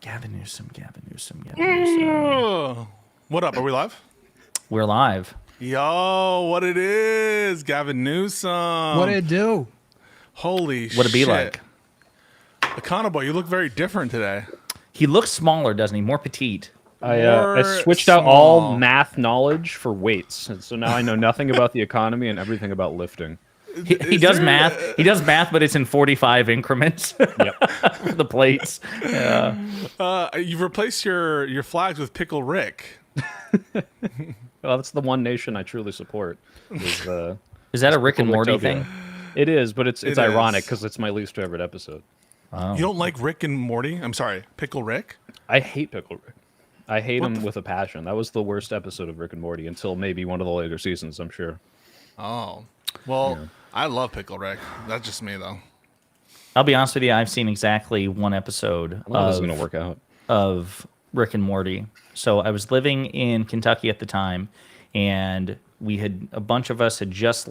Gavin Newsom. What up? Are we live? We're live. Yo, what it is? Gavin Newsom. What it do? Holy shit. What it be like? Econoboy, you look very different today. He looks smaller, doesn't he? More petite. I switched out all math knowledge for weights, and so now I know nothing about the economy and everything about lifting. He does math. He does math, but it's in 45 increments. Yep. For the plates. Yeah. You've replaced your flags with Pickle Rick. Well, that's the one nation I truly support. Is that a Rick and Morty thing? It is, but it's It ironic is. because it's my least favorite episode. Oh. You don't like Rick and Morty? I'm sorry, Pickle Rick? I hate Pickle Rick. I hate him with a passion. That was the worst episode of Rick and Morty until maybe one of the later seasons, I'm sure. Oh. Well, yeah. I love Pickle Rick. That's just me, though. I'll be honest with you. I've seen exactly one episode gonna work out. of Rick and Morty. So I was living in Kentucky at the time, and a bunch of us had just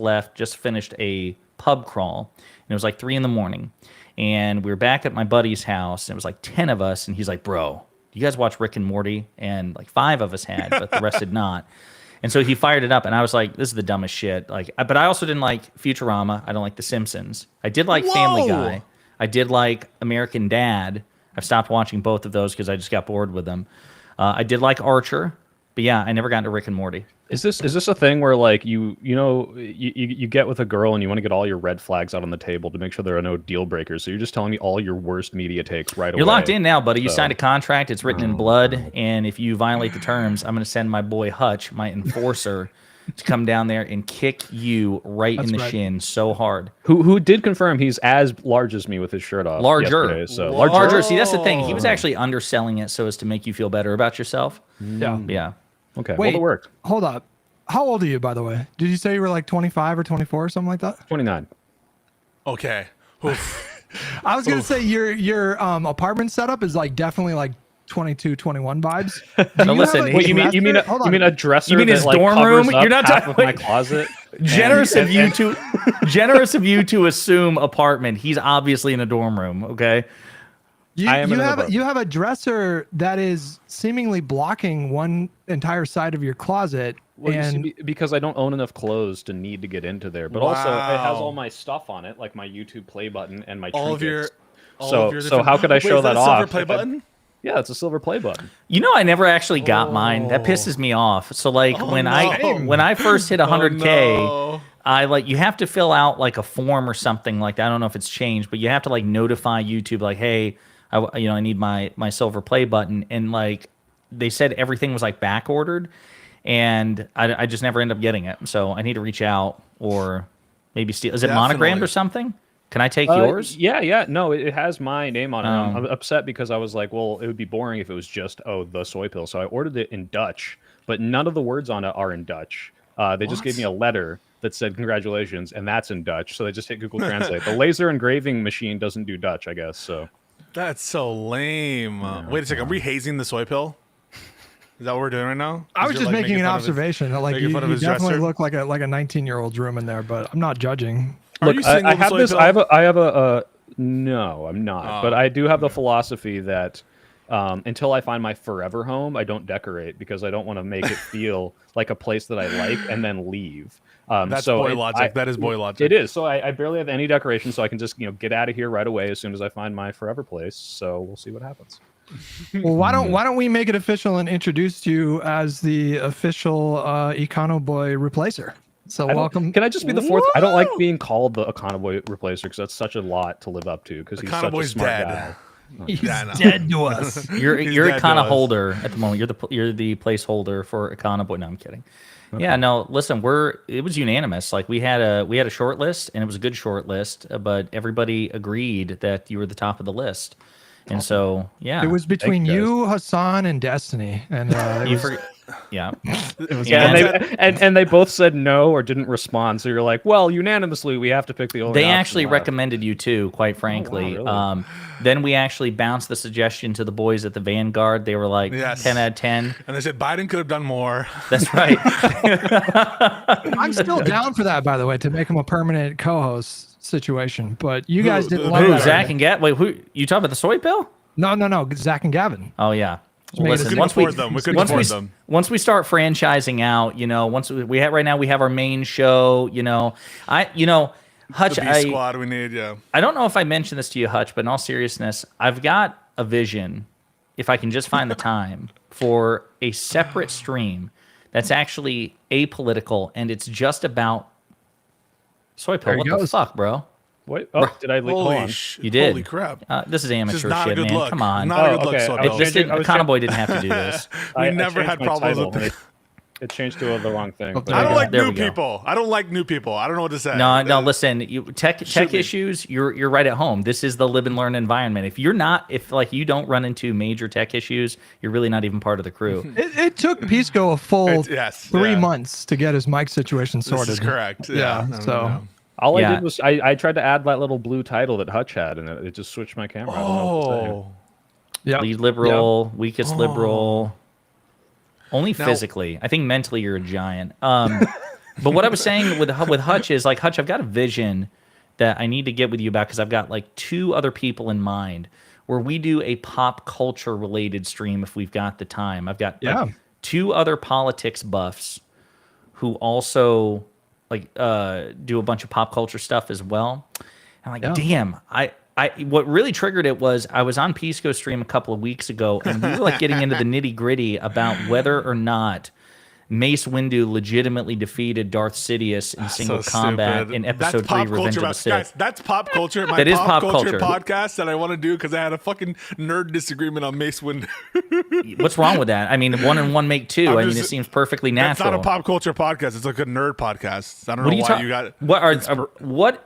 finished a pub crawl, and it was like 3 a.m, and we were back at my buddy's house, and it was like 10 of us, and he's like, "Bro, you guys watch Rick and Morty?" And like 5 of us had, but the rest did not. And so he fired it up, and I was like, "This is the dumbest shit." But I also didn't like Futurama. I don't like The Simpsons. I did like Family Guy. I did like American Dad. I've stopped watching both of those because I just got bored with them. I did like Archer, but yeah, I never got into Rick and Morty. Is this a thing where like you get with a girl and you want to get all your red flags out on the table to make sure there are no deal breakers? So you're just telling me all your worst media takes right away. You're locked in now, buddy. You signed a contract. It's written in blood, and if you violate the terms, I'm going to send my boy Hutch, my enforcer, to come down there and kick you in the shin so hard. Who did confirm he's as large as me with his shirt off? Larger. So larger. See, that's the thing. He was actually underselling it so as to make you feel better about yourself. Yeah. Okay. Wait, well, it worked. Hold up. How old are you, by the way? Did you say you were like 25 or 24 or something like that? 29. Okay. I was gonna say your apartment setup is like definitely like 22, 21 vibes. So listen, you mean a dresser? You mean his that, like, dorm room? You're not half talking of my closet. Generous of you to assume apartment. He's obviously in a dorm room. Okay. You have a dresser that is seemingly blocking one entire side of your closet. Well, you see, because I don't own enough clothes to need to get into there, but also it has all my stuff on it, like my YouTube play button and my trinkets. So how could I show that off? Silver play button? Yeah, it's a silver play button. You know, I never actually got mine. That pisses me off. So like when I first hit 100K, you have to fill out like a form or something like that. I don't know if it's changed, but you have to like notify YouTube like, hey, I need my silver play button, and like they said everything was like back ordered, and I just never end up getting it. So I need to reach out or maybe steal. Is it monogrammed or something? Can I take yours? Yeah. No, it has my name on it. I'm upset because I was like, well, it would be boring if it was just, the soy pill. So I ordered it in Dutch, but none of the words on it are in Dutch. They just gave me a letter that said congratulations, and that's in Dutch. So they just hit Google Translate. The laser engraving machine doesn't do Dutch, I guess. So that's so lame. Wait a second. Are we hazing the soy pill? Is that what we're doing right now? I was just making an observation. Like you definitely look like a 19-year-old's room in there, but I'm not judging. Look, I have this. I have a. No, I'm not. But I do have the philosophy that until I find my forever home, I don't decorate because I don't want to make it feel like a place that I like and then leave. That's boy logic. That is boy logic. It is. So I barely have any decoration, so I can just get out of here right away as soon as I find my forever place. So we'll see what happens. Well, why don't we make it official and introduce you as the official Econoboy replacer? So welcome. Can I just be the fourth? I don't like being called the Econoboy replacer because that's such a lot to live up to. Because he's such a smart guy. He's dead to us. You're Econo holder at the moment. You're the placeholder for Econoboy. No, I'm kidding. Okay. Yeah, no. Listen, it was unanimous. Like we had a short list, and it was a good short list. But everybody agreed that you were the top of the list. And so, yeah, it was between you, Hassan, and Destiny, and yeah, and they both said no or didn't respond. So you're like, well, unanimously, we have to pick the only. They actually recommended you too, quite frankly. Oh, wow, really? Then we actually bounced the suggestion to the boys at the Vanguard. They were like 10 out of 10, and they said Biden could have done more. That's right. I'm still down for that, by the way, to make him a permanent co-host situation. But you guys didn't love that. Zach and Gat. Wait, who you talking about? The soy pill? No. Zach and Gavin. Oh yeah. Well, made it- listen, couldn't once we afford them. We couldn't afford them. once we start franchising out, once we have right now we have our main show. Hutch, The B squad we need. Yeah. I don't know if I mentioned this to you, Hutch, but in all seriousness, I've got a vision, if I can just find the time, for a separate stream that's actually apolitical and it's just about soy pill. There What he the goes. fuck, bro? What? Oh, did I leave? Hold on. You did. Holy crap. This is amateur not a shit, good man. look. Come on. Not a good look, okay. Soy I Pill. was changing- Econo Boy didn't have to do this. We never I had changed my problems title, with and it changed to the wrong thing. Oh, But I don't like There new we go. people. I don't like new people. I don't know what to say. No. Listen, tech me. issues. You're right at home. This is the live and learn environment. If you don't run into major tech issues, you're really not even part of the crew. It took Pisco a full Yes, 3 yeah. months to get his mic situation sorted. This is correct. Yeah, No, so- no. all Yeah. I did was I tried to add that little blue title that Hutch had, and it just switched my camera. I don't know what to say. Oh. Yeah. Lead liberal, weakest liberal. Only physically. I think mentally you're a giant. But what I was saying with Hutch is Hutch, I've got a vision that I need to get with you about because I've got 2 other people in mind where we do a pop culture related stream if we've got the time. I've got 2 other politics buffs who also do a bunch of pop culture stuff as well. I'm damn, what really triggered it was I was on Pisco stream a couple of weeks ago and we were getting into the nitty gritty about whether or not Mace Windu legitimately defeated Darth Sidious in single combat stupid. in That's episode 3 pop Revenge of culture, the Sith. guys, that's pop culture. My That is pop pop culture culture. podcast that I want to do because I had a fucking nerd disagreement on Mace Windu. What's wrong with that? I mean, 1 and 1 make 2. I mean, it seems perfectly That's natural. not a pop culture podcast. It's like a nerd podcast. I don't What know are you why talking? you got it. What are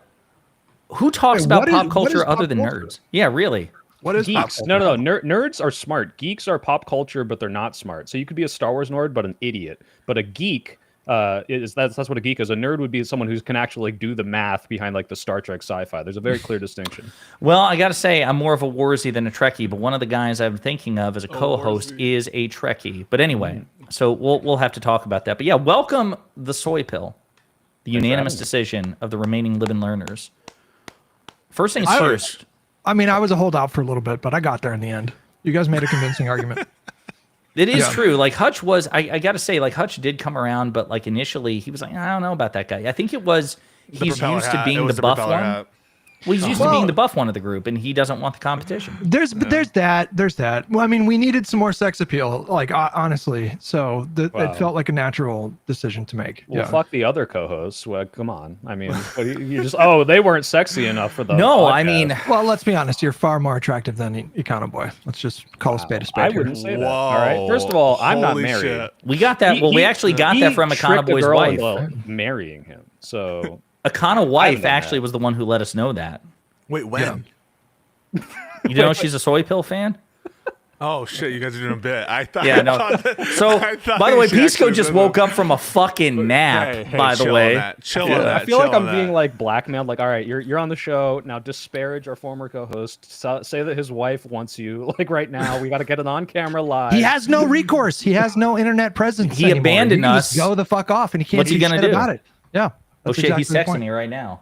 who talks Wait, about what is- pop what culture is other pop than culture? nerds? Yeah, really. What is pop Geeks. culture? No. Nerds are smart. Geeks are pop culture, but they're not smart. So you could be a Star Wars nerd, but an idiot. But a geek that's what a geek is. A nerd would be someone who can actually do the math behind the Star Trek sci-fi. There's a very clear distinction. Well, I got to say, I'm more of a Warzy than a Trekkie, but one of the guys I'm thinking of as a co-host is a Trekkie. But anyway, so we'll have to talk about that. But yeah, welcome the soy pill, the unanimous decision of the remaining live and learners. First things first. I mean, I was a holdout for a little bit, but I got there in the end. You guys made a convincing argument. It is Yeah. true. Hutch was, I got to say, Hutch did come around, but initially he was like, I don't know about that guy. I think it was he's propeller used to hat. It being was the buff propeller one. hat. Well, he's used to Well- being the buff one of the group, and he doesn't want the competition. There's that. Well, I mean, we needed some more sex appeal, honestly. So Wow. it felt like a natural decision to make. Well, Yeah. fuck the other co-hosts. Well, come on. I mean, you just they weren't sexy enough for the No, podcast. I mean, Well, let's be honest. You're far more attractive than Econo Boy. Let's just call a spade a spade. I here. wouldn't say that. Whoa. All right. First of all, I'm not Holy married. shit. we got that. We actually got that from Akana tricked a Boy's girl wife. into marrying him. So Akana wife done actually that. was the one who let us know that. Wait, when? You know she's a soy pill fan? Oh shit! You guys are doing a bit. I thought. Yeah, no. So, I thought by the way, she Pisco actually just said woke that. up from a fucking nap, Hey, by the chill way. on that. Chill Yeah, on that. I feel like chill I'm on being that. blackmailed. All right, you're on the show now. Disparage our former co-host. Say that his wife wants you. Right now, we got to get it on camera live. He has no recourse. He has no internet presence. He anymore. abandoned He can just us. Go the fuck off, and he can't What's he do gonna shit do? about it. Yeah. Oh that's shit, he's exactly the texting point. me right now.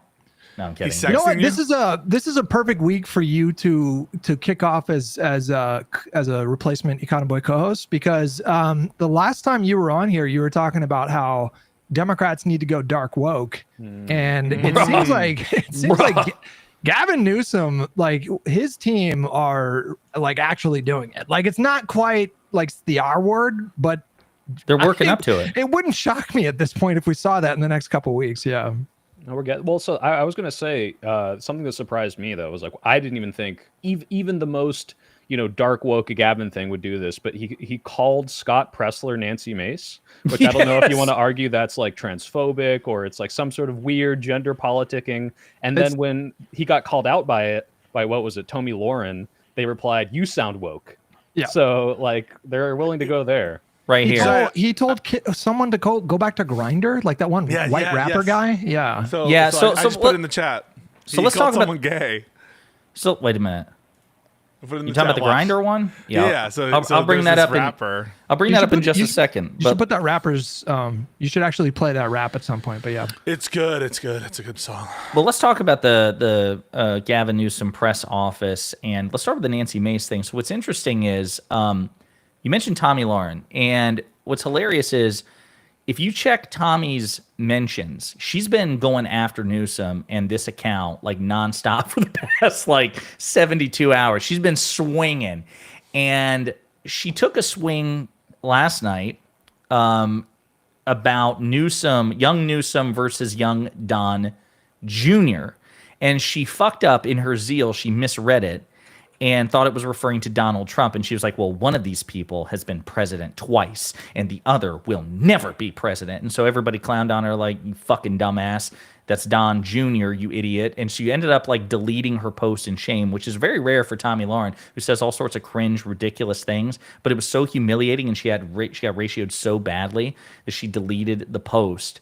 No, I'm kidding. He's You know what? Texting you? This is a perfect week for you to kick off as a replacement Econo Boy co-host because the last time you were on here, you were talking about how Democrats need to go dark woke, and it seems like Gavin Newsom, his team are actually doing it. It's not quite the R word, but They're working I up to it. It wouldn't shock me at this point if we saw that in the next couple weeks. Yeah. No, we're getting well. So I was gonna say something that surprised me though was I didn't even think even the most dark woke Gavin thing would do this, but he called Scott Pressler Nancy Mace, which I don't know if you want to argue that's transphobic or it's some sort of weird gender politicking. And then when he got called out by what was it, Tommy Lauren, they replied, "You sound woke." Yeah. So they're willing to go there. Right here. He told someone to go back to Grindr, that one Yeah, white yeah, rapper yes. guy. Yeah. So, Yeah, so I so just put let- it in the chat. so He let's called talk about- someone gay. So wait a minute. Put it in You the talking about chat, the watch. Grinder one? Yeah. So I'll bring there's that this up. rapper. I'll bring You that should up in put- just you a should- second. You should put that rapper's. You should actually play that rap at some point. But yeah, It's good. It's good. It's a good song. Well, let's talk about the Gavin Newsom press office, and let's start with the Nancy Mace thing. So what's interesting is you mentioned Tommy Lauren, and what's hilarious is if you check Tommy's mentions, she's been going after Newsom and this account like nonstop for the past like 72 hours. She's been swinging, and she took a swing last night about Newsom, young Newsom versus young Don Jr. And she fucked up in her zeal. She misread it and thought it was referring to Donald Trump. And she was like, well, one of these people has been president twice and the other will never be president. And so everybody clowned on her like, you fucking dumbass. That's Don Jr., you idiot. And she ended up like deleting her post in shame, which is very rare for Tommy Lauren, who says all sorts of cringe, ridiculous things. But it was so humiliating, and she got ratioed so badly that she deleted the post.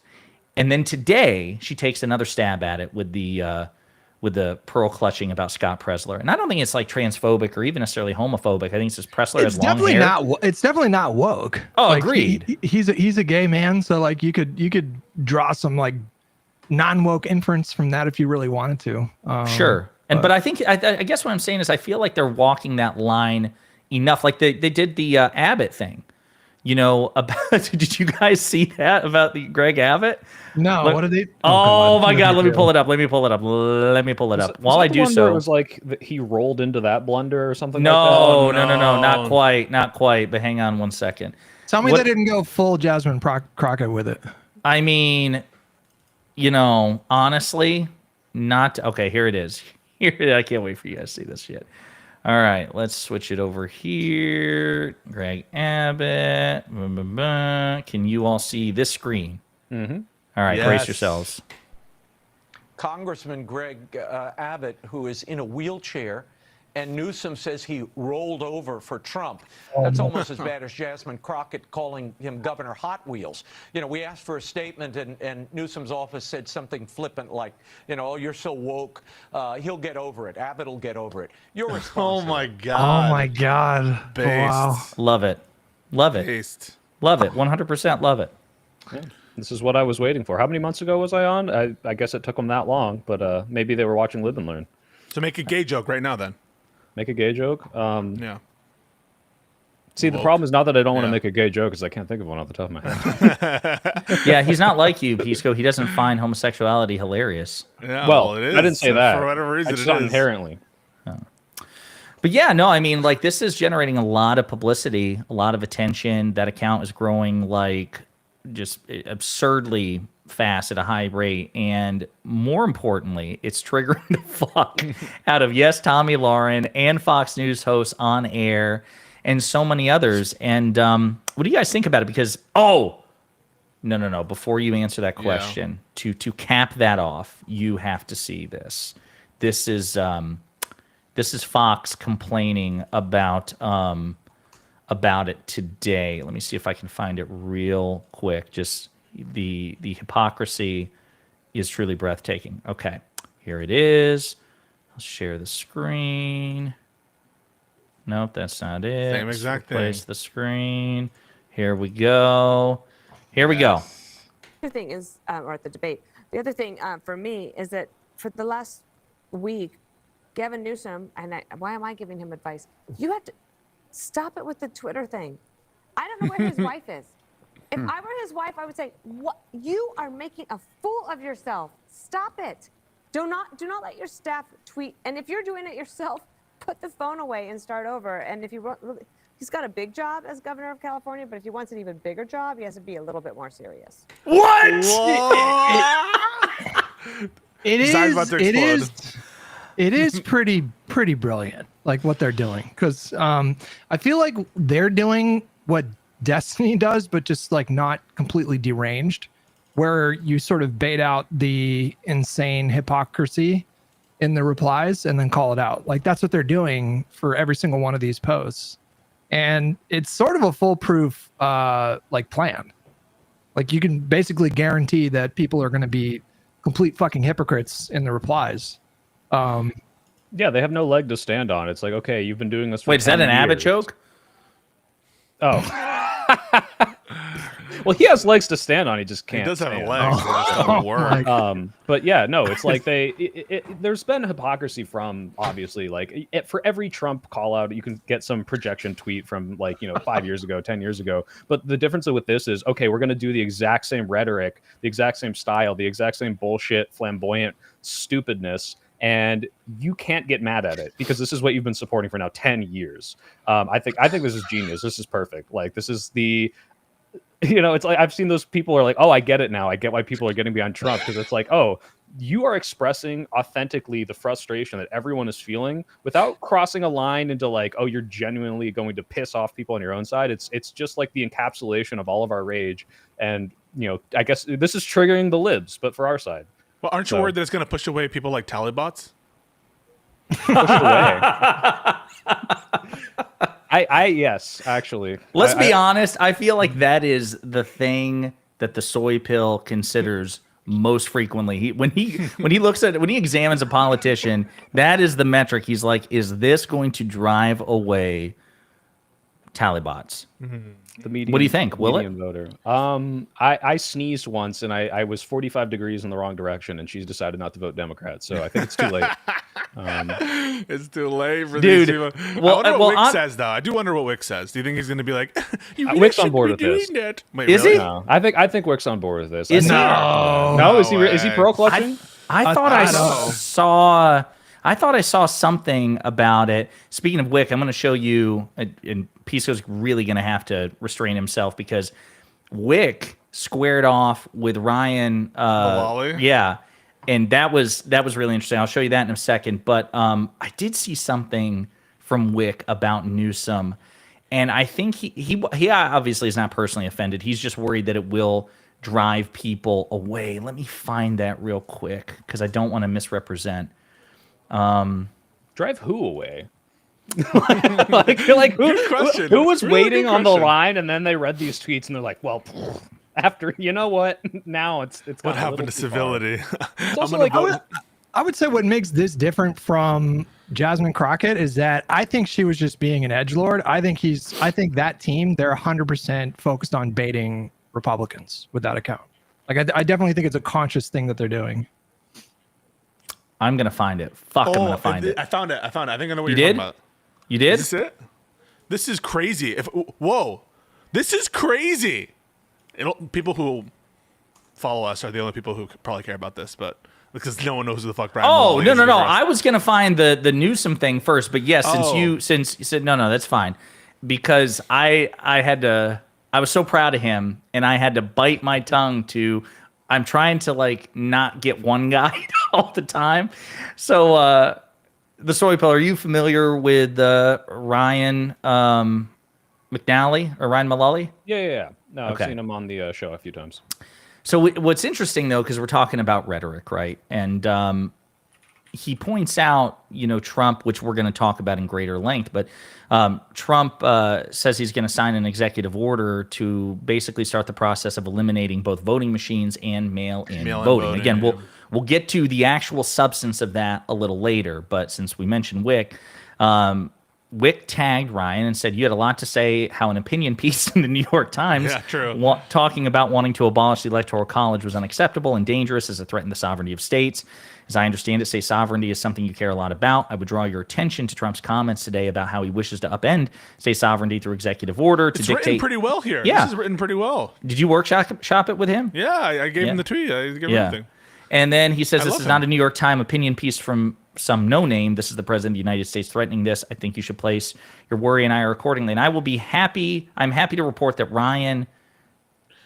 And then today she takes another stab at it with the pearl clutching about Scott Presler. And I don't think it's like transphobic or even necessarily homophobic. I think it's just Presler has long hair. It's definitely not woke. Oh, like, agreed. He's a gay man, so like you could draw some like non-woke inference from that if you really wanted to. Sure. But I think I guess what I'm saying is I feel like they're walking that line enough. Like they did the Abbott thing. You know, about did you guys see that about the Greg Abbott? No, Look, what did they? Oh my God! Let me do? pull it up. Let me pull it up. While I do so, it was like he rolled into that blunder or something. No, like that? no, not quite. But hang on one second. Tell me What- they didn't go full Jasmine Crockett with it. I mean, you know, honestly, not okay. Here it is. Here, I can't wait for you guys to see this shit. All right, let's switch it over here. Greg Abbott. Can you all see this screen? Mm-hmm. All right, Yes. brace yourselves. Congressman Greg Abbott, who is in a wheelchair, and Newsom says he rolled over for Trump. That's almost as bad as Jasmine Crockett calling him Governor Hot Wheels. You know, we asked for a statement, and Newsom's office said something flippant like, you know, oh, you're so woke. He'll get over it. Abbott will get over it. Your response. Oh my Oh God. my God! Based. Wow. Love it. Love it. Based. Love it. 100% love it. Yeah. This is what I was waiting for. How many months ago was I on? I guess it took them that long, but maybe they were watching Live and Learn. So make a gay joke right now, then. Make a gay joke. Yeah. See, the Woke. problem is not that I don't want to Yeah. make a gay joke, because I can't think of one off the top of my head. Yeah, he's not like you, Pisco. He doesn't find homosexuality hilarious. Yeah. Well, it is. I didn't say that. For whatever reason, It's it not is. inherently. But yeah, no, I mean, like, this is generating a lot of publicity, a lot of attention. That account is growing like just absurdly fast at a high rate. And more importantly, it's triggering the fuck out of, yes, Tommy Lauren and Fox News hosts on air and so many others. And what do you guys think about it? Because, no. Before you answer that question, to cap that off, you have to see this. This is Fox complaining about it today. Let me see if I can find it real quick. Just the hypocrisy is truly breathtaking. Okay, here it is. I'll share the screen. Nope, that's not it. Same exact Replace thing. the screen. Here we go. Here we go. The other thing is, or at the debate, the other thing for me is that for the last week, Gavin Newsom, and why am I giving him advice? You have to stop it with the Twitter thing. I don't know where his wife is. If I were his wife, I would say, "What? You are making a fool of yourself. Stop it. Do not let your staff tweet. And if you're doing it yourself, put the phone away and start over. And if you he's got a big job as governor of California, but if he wants an even bigger job, he has to be a little bit more serious." What? Design's about to explode. It is pretty brilliant, like what they're doing, because I feel like they're doing what Destiny does, but just like not completely deranged, where you sort of bait out the insane hypocrisy in the replies and then call it out. Like that's what they're doing for every single one of these posts, and it's sort of a foolproof like plan. Like you can basically guarantee that people are going to be complete fucking hypocrites in the replies. Yeah, they have no leg to stand on. It's like, okay, you've been doing this for Wait, is that 10 an Abbott years. joke? Oh. Well, he has legs to stand on. He just can't. He does have stand. legs. They just don't work. But yeah, no, it's like there's been hypocrisy from obviously for every Trump call out, you can get some projection tweet from 5 years ago, 10 years ago. But the difference with this is, okay, we're going to do the exact same rhetoric, the exact same style, the exact same bullshit, flamboyant stupidness. And you can't get mad at it because this is what you've been supporting for now 10 years. I think this is genius. This is perfect. Like, this is the, it's like I've seen those people are like, oh, I get it now. I get why people are getting behind Trump, because it's like, oh, you are expressing authentically the frustration that everyone is feeling without crossing a line into like, oh, you're genuinely going to piss off people on your own side. It's just like the encapsulation of all of our rage. And, I guess this is triggering the libs, but for our side. Well, aren't you worried that it's going to push away people like Talibots? Push away. Yes, actually. Let's be honest. I feel like that is the thing that the soy pill considers most frequently. When he examines a politician, that is the metric. He's like, is this going to drive away Talibots? The median, what do you think? Will it? Voter. I sneezed once and I was 45 degrees in the wrong direction, and she's decided not to vote Democrat. So I think it's too late. It's too late for Dude, these people. well, I wonder what well, Wick says, though. I do wonder what Wick says. Do you think he's going to be like, you really Wick's on shouldn't board be with doing this. that? Wait, Is really? he? No, I think Wick's on board with this. Is he? No, is he pro clutching? I thought I saw something about it. Speaking of Wick, I'm going to show you, and Pisco's really going to have to restrain himself because Wick squared off with Ryan. Malali? Yeah, and that was really interesting. I'll show you that in a second. But I did see something from Wick about Newsom, and I think he obviously is not personally offended. He's just worried that it will drive people away. Let me find that real quick because I don't want to misrepresent. Drive who away? like Good question. who was Really waiting good on the question. line and then they read these tweets and they're like, well, after now it's What happened to civility? I'm also gonna like, vote. I would say what makes this different from Jasmine Crockett is that I think she was just being an edgelord. I think that team, they're 100% focused on baiting Republicans with that account. Like, I definitely think it's a conscious thing that they're doing. I'm gonna find it. I'm gonna find it. I found it. I think I know what You you're did? talking about. You did? Is this it? This is crazy. Whoa, this is crazy. People who follow us are the only people who probably care about this, but because no one knows who the fuck Brian. Oh, Maloney no, is no, in the no. rest. I was gonna find the Newsom thing first, but yes, since you said no, that's fine. Because I was so proud of him, and I had to bite my tongue to. I'm trying to like not get one guy all the time. So the soy pill. Are you familiar with Ryan McNally or Ryan Mullally? Yeah. No, Okay. I've seen him on the show a few times. So what's interesting, though, because we're talking about rhetoric, right? And he points out, Trump, which we're going to talk about in greater length, but Trump says he's going to sign an executive order to basically start the process of eliminating both voting machines and mail-in voting. Again, yeah. we'll get to the actual substance of that a little later, but since we mentioned Wick, Wick tagged Ryan and said, you had a lot to say how an opinion piece in the New York Times talking about wanting to abolish the Electoral College was unacceptable and dangerous as it threatened the sovereignty of states. As I understand it, state sovereignty is something you care a lot about. I would draw your attention to Trump's comments today about how he wishes to upend state sovereignty through executive order to It's dictate. written pretty well here. Yeah. This is written pretty well. Did you shop it with him? Yeah, I gave him the tweet. I gave him everything. And then he says, I this love is not him. a New York Times opinion piece from some no-name. This is the president of the United States threatening this. I think you should place your worry and ire accordingly. And I will be happy. I'm happy to report that Ryan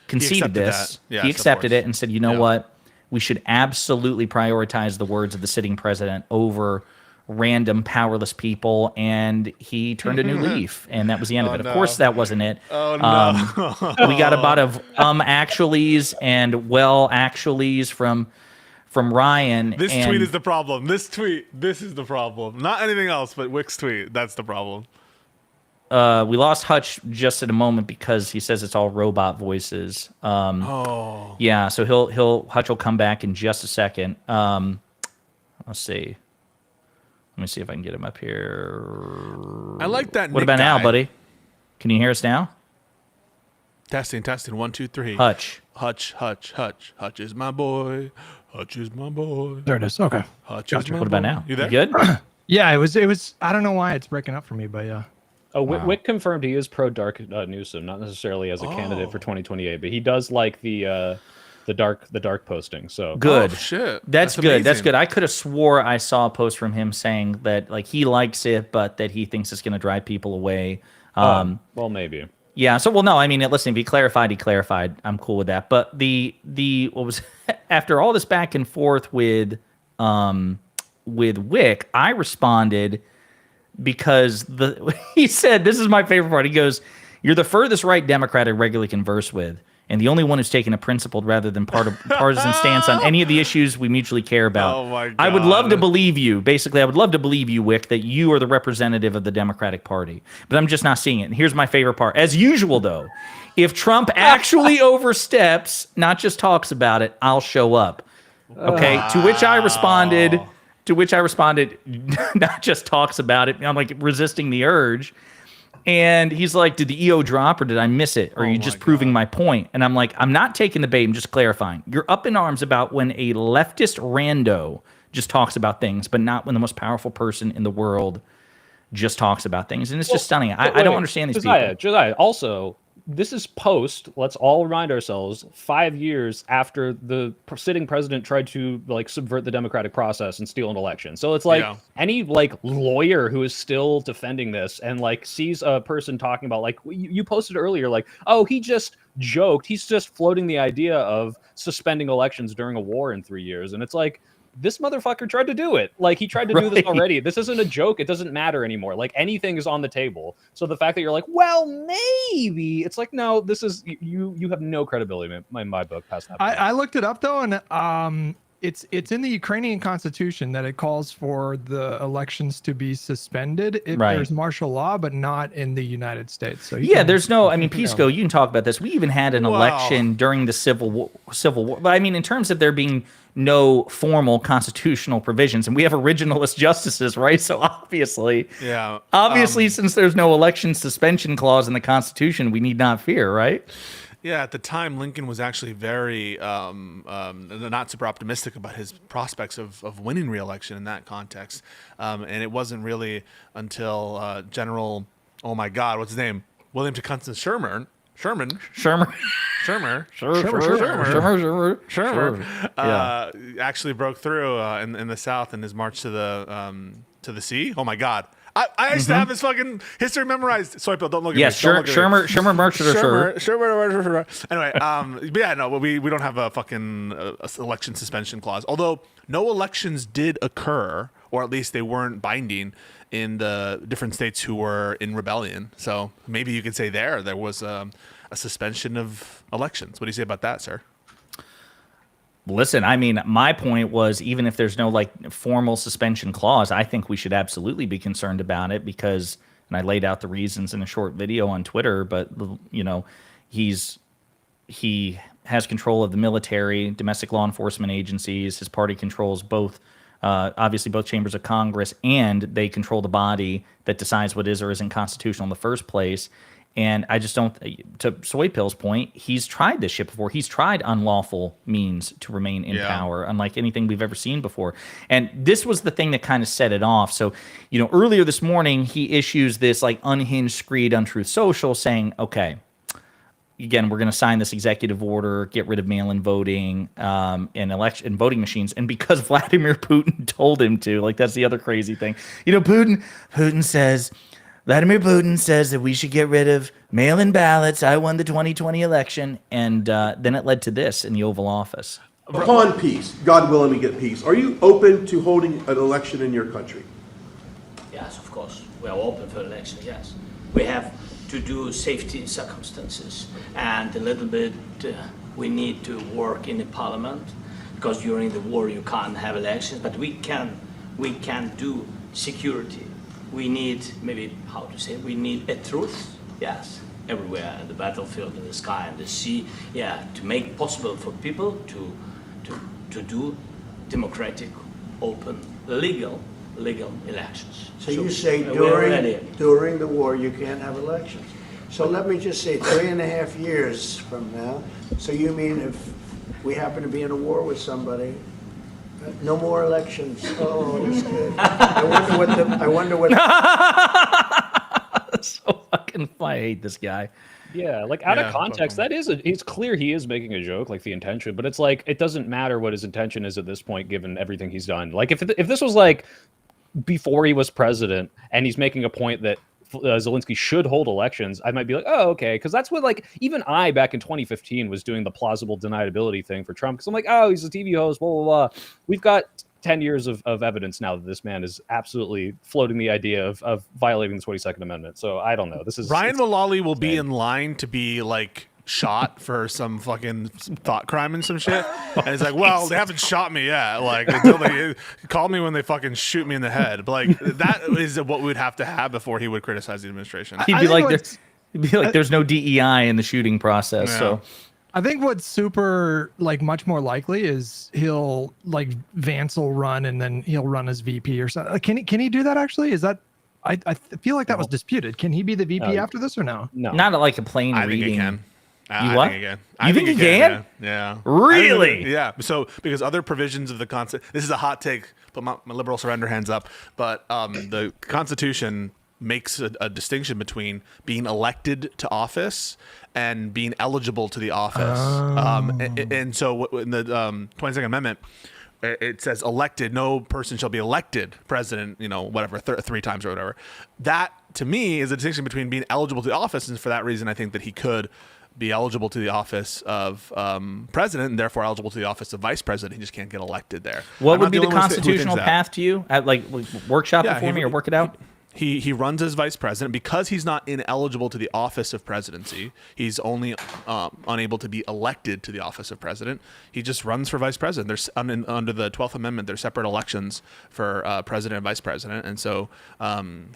conceded accepted this. that. Yes, He of accepted course. it and said, you know Yeah. what? We should absolutely prioritize the words of the sitting president over random powerless people. And he turned a new leaf. And that was the end of it. no. Of course, that wasn't it. Oh, no. We got about actuallys and well actuallys from Ryan. This and tweet is the problem. This is the problem. Not anything else, but Wick's tweet. That's the problem. we lost Hutch just at a moment because he says it's all robot voices. Yeah, so Hutch will come back in just a second. Let's see. Let me see if I can get him up here. I like that. What Nick about now, guy. buddy? Can you hear us now? Testing. 1, 2, 3. Hutch. Hutch. Hutch is my boy. Hutch is my boy. There it is. Okay. Hutch Gotcha. is my What about boy. now? You there? good? Yeah, it was. I don't know why it's breaking up for me, but yeah. Oh, Wick confirmed he is pro dark Newsom, not necessarily as a candidate for 2028, but he does like the dark posting. So Good. Oh, shit. That's good. That's amazing. good. I could have swore I saw a post from him saying that like he likes it, but that he thinks it's going to drive people away. well, maybe. Yeah. So, well, no. I mean, listen. If he clarified, he clarified. I'm cool with that. But the what was after all this back and forth with Wick, I responded because he said, this is my favorite part. He goes, "You're the furthest right Democrat I regularly converse with, and the only one who's taken a principled rather than partisan stance on any of the issues we mutually care about. Oh my I would love to God. believe you. Basically, I would love to believe you, Wick, that you are the representative of the Democratic Party. But I'm just not seeing it. And here's my favorite part. As usual, though, if Trump actually oversteps, not just talks about it, I'll show up." Okay. To which I responded, not just talks about it. I'm like resisting the urge. And he's like, "Did the EO drop or did I miss it? Or are you just proving my point?" And I'm like, "I'm not taking the bait. I'm just clarifying. You're up in arms about when a leftist rando just talks about things, but not when the most powerful person in the world just talks about things." And it's just stunning. I don't understand these people. Josiah, also, this is post, let's all remind ourselves, 5 years after the sitting president tried to like subvert the democratic process and steal an election. So it's like any like lawyer who is still defending this and like sees a person talking about like you posted earlier, like, oh, he just joked. He's just floating the idea of suspending elections during a war in 3 years. And it's like, this motherfucker tried to do it. Like, he tried to do this already. This isn't a joke. It doesn't matter anymore. Like, anything is on the table. So the fact that you're like, well, maybe, it's like, no, this is, you have no credibility in my book past that point. I looked it up though, and it's in the Ukrainian constitution that it calls for the elections to be suspended if there's martial law, but not in the United States. So there's no. I mean, Pisco, you can talk about this. We even had an election during the Civil War. But I mean, in terms of there being no formal constitutional provisions, and we have originalist justices, right? So obviously, since there's no election suspension clause in the Constitution, we need not fear, right? Yeah, at the time, Lincoln was actually very not super optimistic about his prospects of winning re-election in that context. And it wasn't really until General, oh my God, what's his name? William Tecumseh Sherman actually broke through in the South in his march to the sea. Oh my God. I used to have this fucking history memorized. Soypil, don't look at me. Yes, Shermer Mercer. Anyway, but yeah, no, we don't have a fucking election suspension clause. Although no elections did occur, or at least they weren't binding in the different states who were in rebellion. So maybe you could say there was a suspension of elections. What do you say about that, sir? Listen, I mean, my point was, even if there's no like formal suspension clause, I think we should absolutely be concerned about it because, and I laid out the reasons in a short video on Twitter, but you know, he has control of the military, domestic law enforcement agencies. His party controls both, obviously both chambers of Congress, and they control the body that decides what is or isn't constitutional in the first place. And I just don't, to Soypil's point, he's tried this shit before. He's tried unlawful means to remain in power, unlike anything we've ever seen before. And this was the thing that kind of set it off. So, you know, earlier this morning, he issues this like unhinged screed on Truth Social saying, okay, again, we're going to sign this executive order, get rid of mail-in voting and election voting machines. And because Vladimir Putin told him to, like, that's the other crazy thing. You know, Putin says, Vladimir Putin says that we should get rid of mail-in ballots. I won the 2020 election. And then it led to this in the Oval Office. Upon peace, God willing we get peace, are you open to holding an election in your country? Yes, of course. We are open for election, yes. We have to do safety circumstances. And a little bit, we need to work in the parliament because during the war you can't have elections, but we can do security. We need, we need a truth, yes, everywhere, in the battlefield, in the sky, in the sea, to make possible for people to do democratic, open, legal legal elections. So you say we're ready. during the war you can't have elections. So let me just say 3.5 years from now. So you mean if we happen to be in a war with somebody, no more elections? Oh, that's good. I wonder what. So fucking, I hate this guy. Yeah, like out Yeah, of context, fucking- it's clear he is making a joke, like the intention, but it's like it doesn't matter what his intention is at this point, given everything he's done. Like if this was like before he was president and he's making a point that Zelensky should hold elections, I might be like, oh, okay, because that's what like even I back in 2015 was doing the plausible deniability thing for Trump, because I'm like, oh, he's a TV host, blah blah blah. We've got 10 years of evidence now that this man is absolutely floating the idea of violating the 22nd Amendment. So I don't know. This is Ryan it's Mullally will be insane. in line to be like shot for some fucking thought crime and some shit. And it's like, well, they haven't shot me yet. Like, until they call me when they fucking shoot me in the head. But like, that is what we would have to have before he would criticize the administration. He'd I be think like, what's- he'd be like, there's no DEI in the shooting process. Yeah. So I think what's super like much more likely is he'll like Vance will run and then he'll run as VP or something. Can he do that actually? Is that I feel like that was disputed. Can he be the VP after this or no? No. not like a plain I think reading. he can. You what? I think he can. You think he can? Yeah. Really? Yeah. So because other provisions of the Constitution, this is a hot take, but my liberal surrender hands up. But the Constitution makes a distinction between being elected to office and being eligible to the office. And so in the 22nd Amendment, it says elected. No person shall be elected president, whatever, 3 times or whatever. That, to me, is a distinction between being eligible to the office. And for that reason, I think that he could be eligible to the office of president and therefore eligible to the office of vice president. He just can't get elected there. What I'm would not be the only one who thinks constitutional that. path to you? Like workshop Yeah, it for he- me or work it out? He runs as vice president because he's not ineligible to the office of presidency. He's only unable to be elected to the office of president. He just runs for vice president. There's under the 12th Amendment, there's separate elections for president and vice president, and so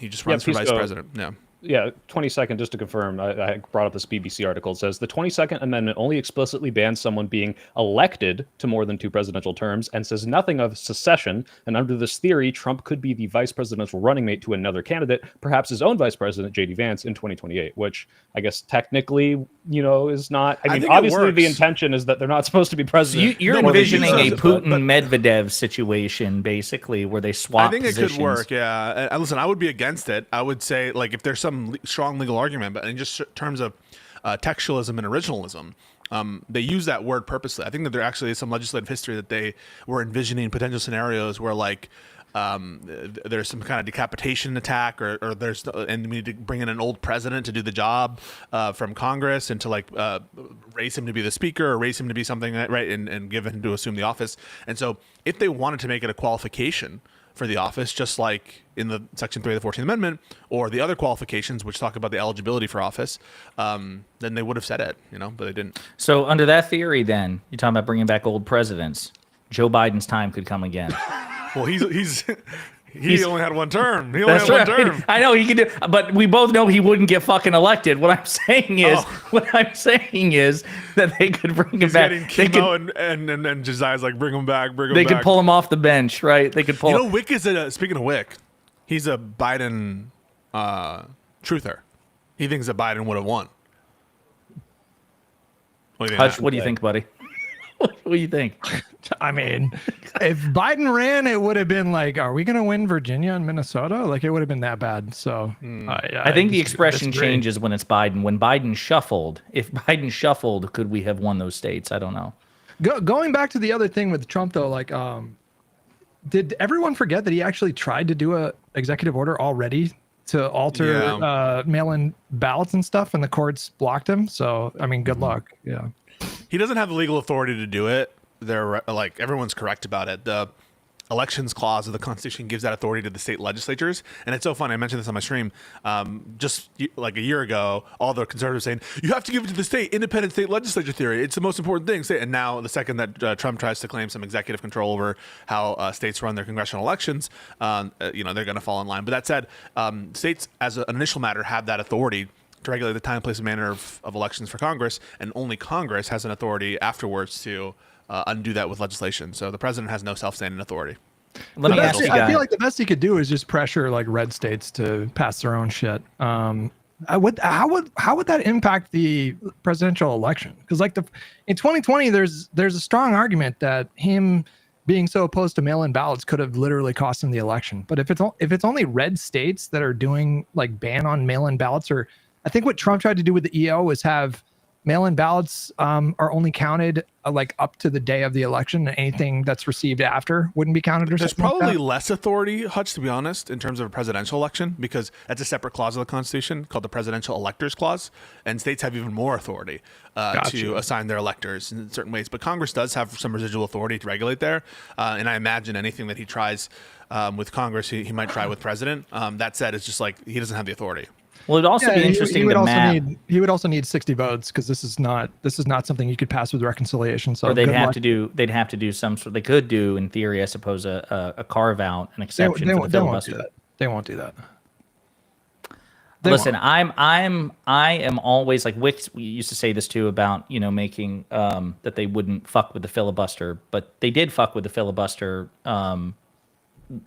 he just runs for vice president. Yeah. Yeah, 22nd, just to confirm, I brought up this BBC article. It says the 22nd Amendment only explicitly bans someone being elected to more than 2 presidential terms and says nothing of secession. And under this theory, Trump could be the vice presidential running mate to another candidate, perhaps his own vice president, J.D. Vance, in 2028, which I guess technically, is not. I mean, think it obviously the works. intention is that they're not supposed to be president. You're No, they envisioning use a those, but- Putin-Medvedev situation, basically, where they swap I think positions. it could work. Yeah. Listen, I would be against it. I would say, like, if there's some strong legal argument, but in just terms of textualism and originalism, they use that word purposely. I think that there actually is some legislative history that they were envisioning potential scenarios where, like, there's some kind of decapitation attack, or and we need to bring in an old president to do the job from Congress and to like raise him to be the speaker or raise him to be something, right, and give him to assume the office. And so if they wanted to make it a qualification for the office, just like in the Section 3 of the 14th Amendment or the other qualifications which talk about the eligibility for office, then they would have said it, but they didn't. So under that theory, then, you're talking about bringing back old presidents. Joe Biden's time could come again. Well, he only had one term. He only That's had one right. term. I know he could do, but we both know he wouldn't get fucking elected. What I'm saying is, that they could bring him He's back. getting They chemo could, and Josiah's like, bring him back, bring him they back. could pull him off the bench, right? They could pull. Wick is speaking of Wick, he's a Biden truther. He thinks that Biden would have won. What do you think? Hutch, what do you think, buddy? What do you think? I mean, if Biden ran, it would have been like, are we going to win Virginia and Minnesota? Like, it would have been that bad. So I think the expression changes when it's Biden. When Biden shuffled, if Biden shuffled, could we have won those states? I don't know. Going back to the other thing with Trump, though, like, did everyone forget that he actually tried to do a executive order already to alter mail-in ballots and stuff, and the courts blocked him? So, I mean, good luck. Yeah. He doesn't have the legal authority to do it. They're like, everyone's correct about it. The elections clause of the Constitution gives that authority to the state legislatures. And it's so funny. I mentioned this on my stream. Just like a year ago, all the conservatives saying, you have to give it to the state, independent state legislature theory. It's the most important thing. And now the second that Trump tries to claim some executive control over how states run their congressional elections, they're going to fall in line. But that said, states as an initial matter have that authority to regulate the time, place, and manner of elections for Congress, and only Congress has an authority afterwards to undo that with legislation. So the president has no self-standing authority. Let me ask you I guys. feel like the best he could do is just pressure like red states to pass their own shit. How would that impact the presidential election? Because like in 2020, there's a strong argument that him being so opposed to mail-in ballots could have literally cost him the election. But if it's only red states that are doing like ban on mail-in ballots, or I think what Trump tried to do with the EO is have mail-in ballots are only counted like up to the day of the election, and anything that's received after wouldn't be counted. Or There's something probably like that. less authority, Hutch, to be honest, in terms of a presidential election, because that's a separate clause of the Constitution called the Presidential Electors Clause, and states have even more authority to assign their electors in certain ways. But Congress does have some residual authority to regulate there, and I imagine anything that he tries with Congress, he might try with President. That said, it's just like he doesn't have the authority. Well, it'd also be interesting to map. He would also need 60 votes because this is not something you could pass with reconciliation. So Or they'd have to do some sort. They could do, in theory, I suppose, a carve out, an exception for the filibuster. They won't do that. Listen, I am always like Wicks. We used to say this too about making that they wouldn't fuck with the filibuster, but they did fuck with the filibuster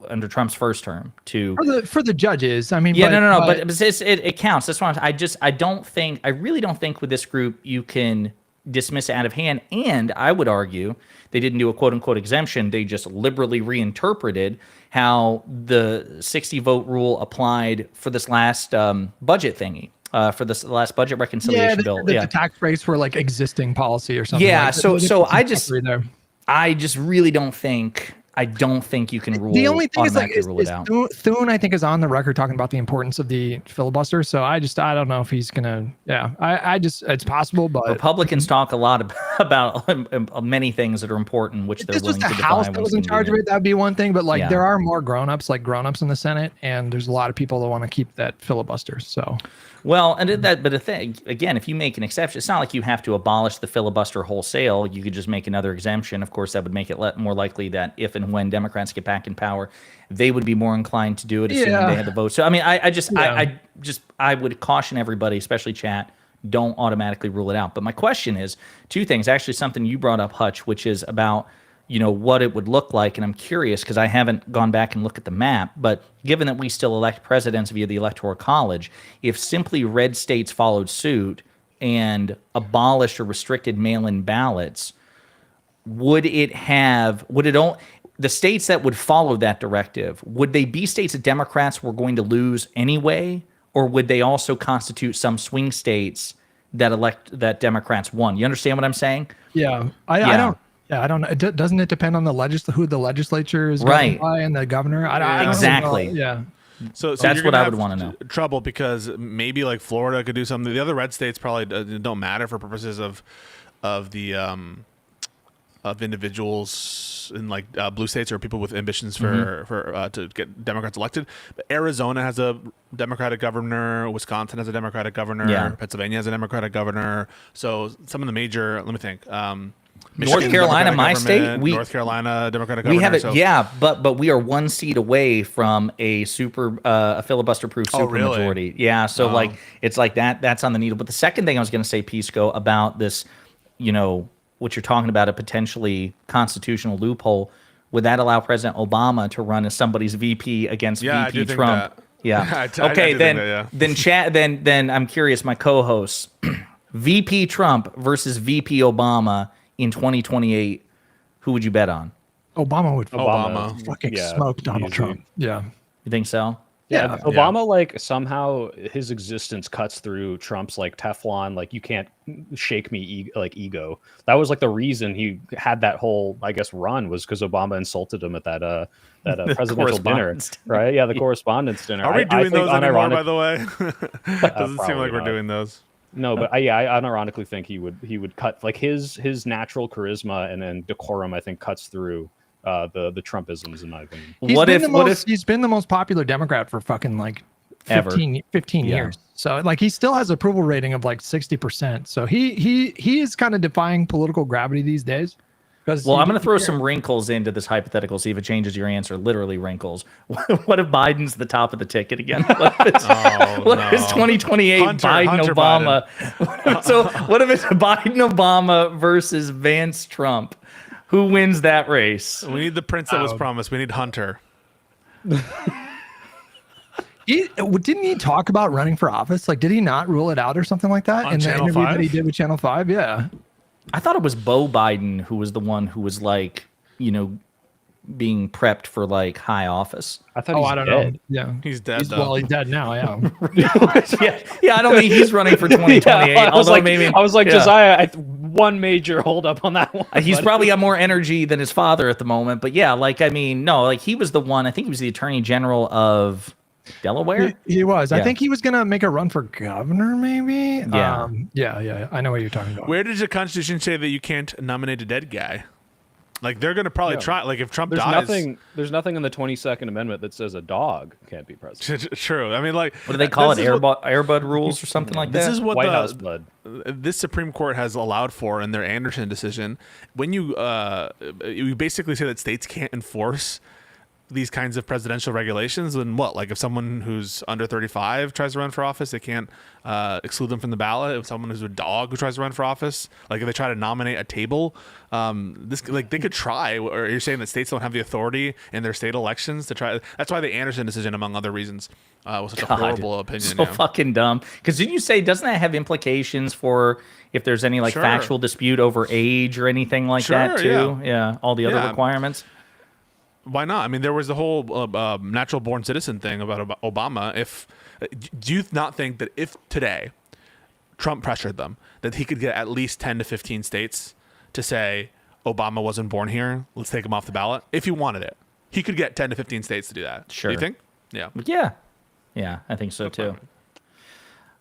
under Trump's first term for the judges. I mean, but it counts. That's why I really don't think with this group you can dismiss it out of hand. And I would argue they didn't do a quote unquote exemption. They just liberally reinterpreted how the 60 vote rule applied for this last budget thingy. For this last budget reconciliation bill. The tax breaks were like existing policy or something. Yeah. Like I just really don't think. I don't think you can rule. The only thing is rule it out. Thune, I think, is on the record talking about the importance of the filibuster. So I don't know if he's gonna. Yeah, it's possible, but Republicans talk a lot about many things that are important, which they're willing to define. Just a House that was in charge of it, that'd be one thing. But there are more grown-ups in the Senate, and there's a lot of people that want to keep that filibuster. So. Well, but the thing, again, if you make an exception, it's not like you have to abolish the filibuster wholesale. You could just make another exemption. Of course, that would make it more likely that if and when Democrats get back in power, they would be more inclined to do it, assuming they had the vote. So, I mean, I would caution everybody, especially chat, don't automatically rule it out. But my question is two things. Actually, something you brought up, Hutch, which is about what it would look like. And I'm curious because I haven't gone back and looked at the map. But given that we still elect presidents via the Electoral College, if simply red states followed suit and abolished or restricted mail-in ballots, the states that would follow that directive, would they be states that Democrats were going to lose anyway? Or would they also constitute some swing states that Democrats won? You understand what I'm saying? Yeah. I don't. Yeah, I don't know. Doesn't it depend on who the legislature is governed by and the governor? Exactly. Yeah. So that's what I would want to know. Trouble because maybe like Florida could do something. The other red states probably don't matter for purposes of individuals in like blue states or people with ambitions for to get Democrats elected. But Arizona has a Democratic governor. Wisconsin has a Democratic governor. Yeah. Pennsylvania has a Democratic governor. So some of the major. Let me think. North Carolina, my state, North Carolina Democratic governor. We have it, but we are one seat away from a filibuster-proof supermajority. Yeah, so it's like that. That's on the needle. But the second thing I was going to say, Pisco, about this, what you're talking about, a potentially constitutional loophole, would that allow President Obama to run as somebody's VP against VP Trump? Yeah. Okay, then I'm curious, my co-hosts, VP Trump versus VP Obama in 2028, who would you bet on? Obama fucking smoke Donald Trump. Yeah. You think so? Yeah. Obama, somehow his existence cuts through Trump's Teflon, you can't shake me ego. That was the reason he had that whole, I guess, run was because Obama insulted him at that presidential dinner, right? Yeah, the correspondence dinner. Are we doing those anymore, by the way? Doesn't seem like we're doing those. No, but I unironically think he would cut his natural charisma and decorum. I think cuts through the Trumpisms in my opinion. He's been the most popular Democrat for fucking 15 years. So he still has approval rating of 60%. So he is kind of defying political gravity these days. Well, I'm going to throw some wrinkles into this hypothetical, see if it changes your answer. Literally wrinkles. What if Biden's the top of the ticket again? What if it's 2028 Hunter Obama? So what if it's Biden Obama versus Vance Trump? Who wins that race? We need the prince that was promised. We need Hunter. Didn't he talk about running for office? Like, did he not rule it out or something like that On in the Channel interview 5? that he did with Channel 5? Yeah. I thought it was Beau Biden who was the one who was like, being prepped for like high office. I thought he's I don't dead. know. Yeah. He's dead, though. Well, he's dead now, yeah. yeah, I don't think he's running for 2028. I was although like, maybe yeah. Josiah, one major hold up on that one. He's probably got more energy than his father at the moment. But yeah, he was the one. I think he was the Attorney General of Delaware. He was. Yeah. I think he was going to make a run for governor, maybe. Yeah. Yeah. I know what you're talking about. Where does the Constitution say that you can't nominate a dead guy? Like, they're going to probably try. Like, if Trump dies. There's nothing in the 22nd Amendment that says a dog can't be president. True. I mean, like. What do they call it? Airbud rules or something like that? This is what White House blood. This Supreme Court has allowed for in their Anderson decision. When you basically say that states can't enforce these kinds of presidential regulations, then what? Like, if someone who's under 35 tries to run for office, they can't exclude them from the ballot. If someone who's a dog who tries to run for office, like if they try to nominate a table, they could try. Or you're saying that states don't have the authority in their state elections to try? That's why the Anderson decision, among other reasons, was such a horrible opinion. So fucking dumb. Because didn't you say, doesn't that have implications for if there's any like factual dispute over age or anything like that too? Yeah, all the other requirements. Why not? I mean, there was the whole natural born citizen thing about Obama. Do you not think that if today Trump pressured them, that he could get at least 10 to 15 states to say Obama wasn't born here, let's take him off the ballot? If he wanted it, he could get 10 to 15 states to do that. Sure. Do you think? Yeah. Yeah, I think so too.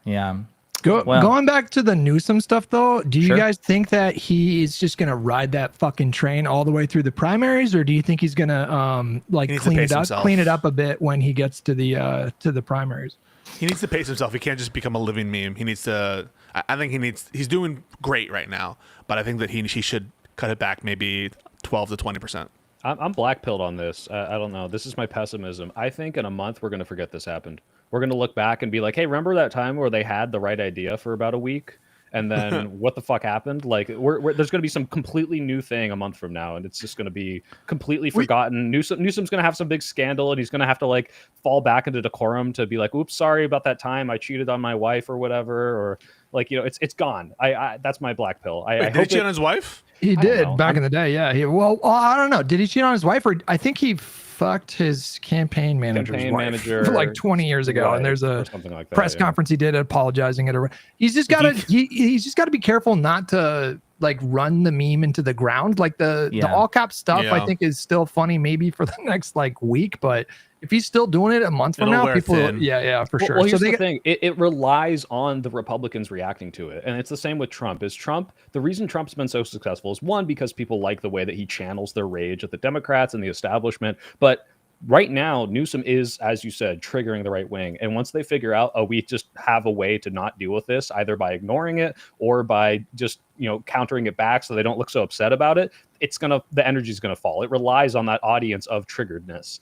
Yeah. Going back to the Newsom stuff, though, do you Sure. guys think that he's just gonna ride that fucking train all the way through the primaries, or do you think he's gonna He needs to pace himself. clean it up a bit when he gets to the primaries? He needs to pace himself. He can't just become a living meme. He needs to. I think he's doing great right now, but I think that he should cut it back maybe 12 to 20%. I'm black-pilled on this. I don't know. This is my pessimism. I think in a month we're going to forget this happened. We're going to look back and be like, hey, remember that time where they had the right idea for about a week? And then what the fuck happened? Like, there's going to be some completely new thing a month from now, and it's just going to be completely forgotten. Newsom's going to have some big scandal, and he's going to have to like fall back into decorum to be like, oops, sorry about that time I cheated on my wife or whatever, or like, it's gone. I that's my black pill. I Did he hope cheat on his wife? He I did don't know. back in the day, yeah. I don't know. Did he cheat on his wife, or I think he fucked his campaign manager's wife like 20 years ago? Right, And there's a or something like that, press conference he did apologizing at a. He's just got to he's just got to be careful not to like run the meme into the ground. Like the all cap stuff, I think is still funny maybe for the next like week, but if he's still doing it a month from now, people, for sure. Well, here's the thing. It relies on the Republicans reacting to it. And it's the same with Trump. The reason Trump's been so successful is, one, because people like the way that he channels their rage at the Democrats and the establishment. But right now, Newsom is, as you said, triggering the right wing. And once they figure out, we just have a way to not deal with this, either by ignoring it or by just, countering it back so they don't look so upset about it, the energy is going to fall. It relies on that audience of triggeredness.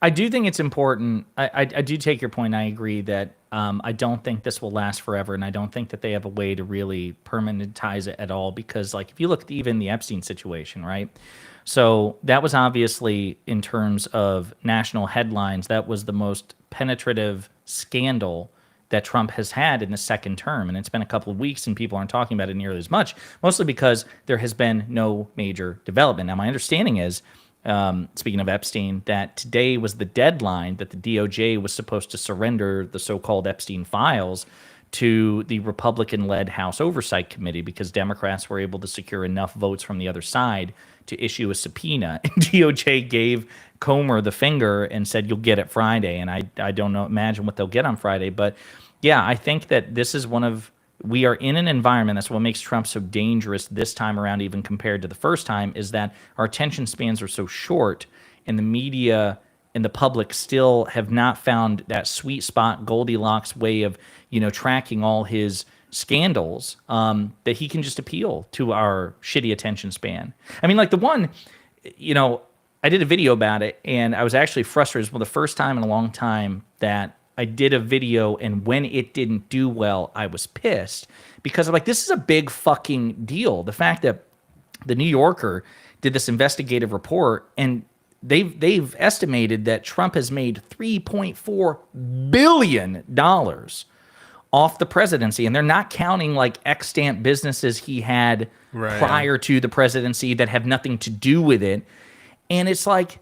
I do think it's important. I do take your point. I agree that I don't think this will last forever, and I don't think that they have a way to really permanentize it at all, because like if you look at even the Epstein situation, right? So that was obviously, in terms of national headlines, that was the most penetrative scandal that Trump has had in the second term. And it's been a couple of weeks and people aren't talking about it nearly as much, mostly because there has been no major development. Now, my understanding is, speaking of Epstein, that today was the deadline that the DOJ was supposed to surrender the so-called Epstein files to the Republican-led House Oversight Committee, because Democrats were able to secure enough votes from the other side to issue a subpoena. And DOJ gave Comer the finger and said, you'll get it Friday. And I don't know, imagine what they'll get on Friday. But yeah, I think that this is we are in an environment, that's what makes Trump so dangerous this time around, even compared to the first time, is that our attention spans are so short, and the media and the public still have not found that sweet spot, Goldilocks way of, tracking all his scandals, that he can just appeal to our shitty attention span. I mean, like the one, I did a video about it, and I was actually frustrated. Well, the first time in a long time that I did a video, and when it didn't do well, I was pissed, because I'm like, this is a big fucking deal. The fact that the New Yorker did this investigative report, and they've estimated that Trump has made $3.4 billion off the presidency, and they're not counting like extant businesses he had prior to the presidency that have nothing to do with it. And it's like,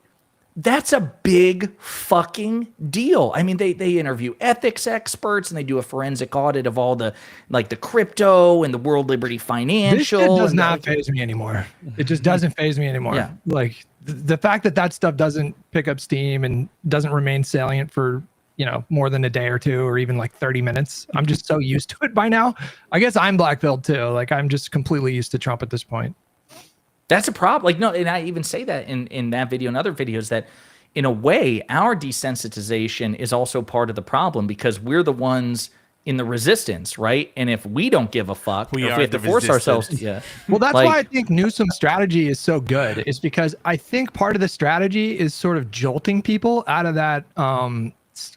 that's a big fucking deal. I mean, they interview ethics experts and they do a forensic audit of all the like the crypto and the World Liberty Financial. This shit does not faze me anymore. It just doesn't faze me anymore. Yeah. Like the fact that stuff doesn't pick up steam and doesn't remain salient for, you know, more than a day or two or even like 30 minutes. I'm just so used to it by now. I guess I'm black-pilled too. Like I'm just completely used to Trump at this point. That's a problem. Like, no, and I even say that in that video and other videos that in a way, our desensitization is also part of the problem because we're the ones in the resistance, right? And if we don't give a fuck, or if we have to force ourselves to, Well, that's why I think Newsom's strategy is so good, is because I think part of the strategy is sort of jolting people out of that,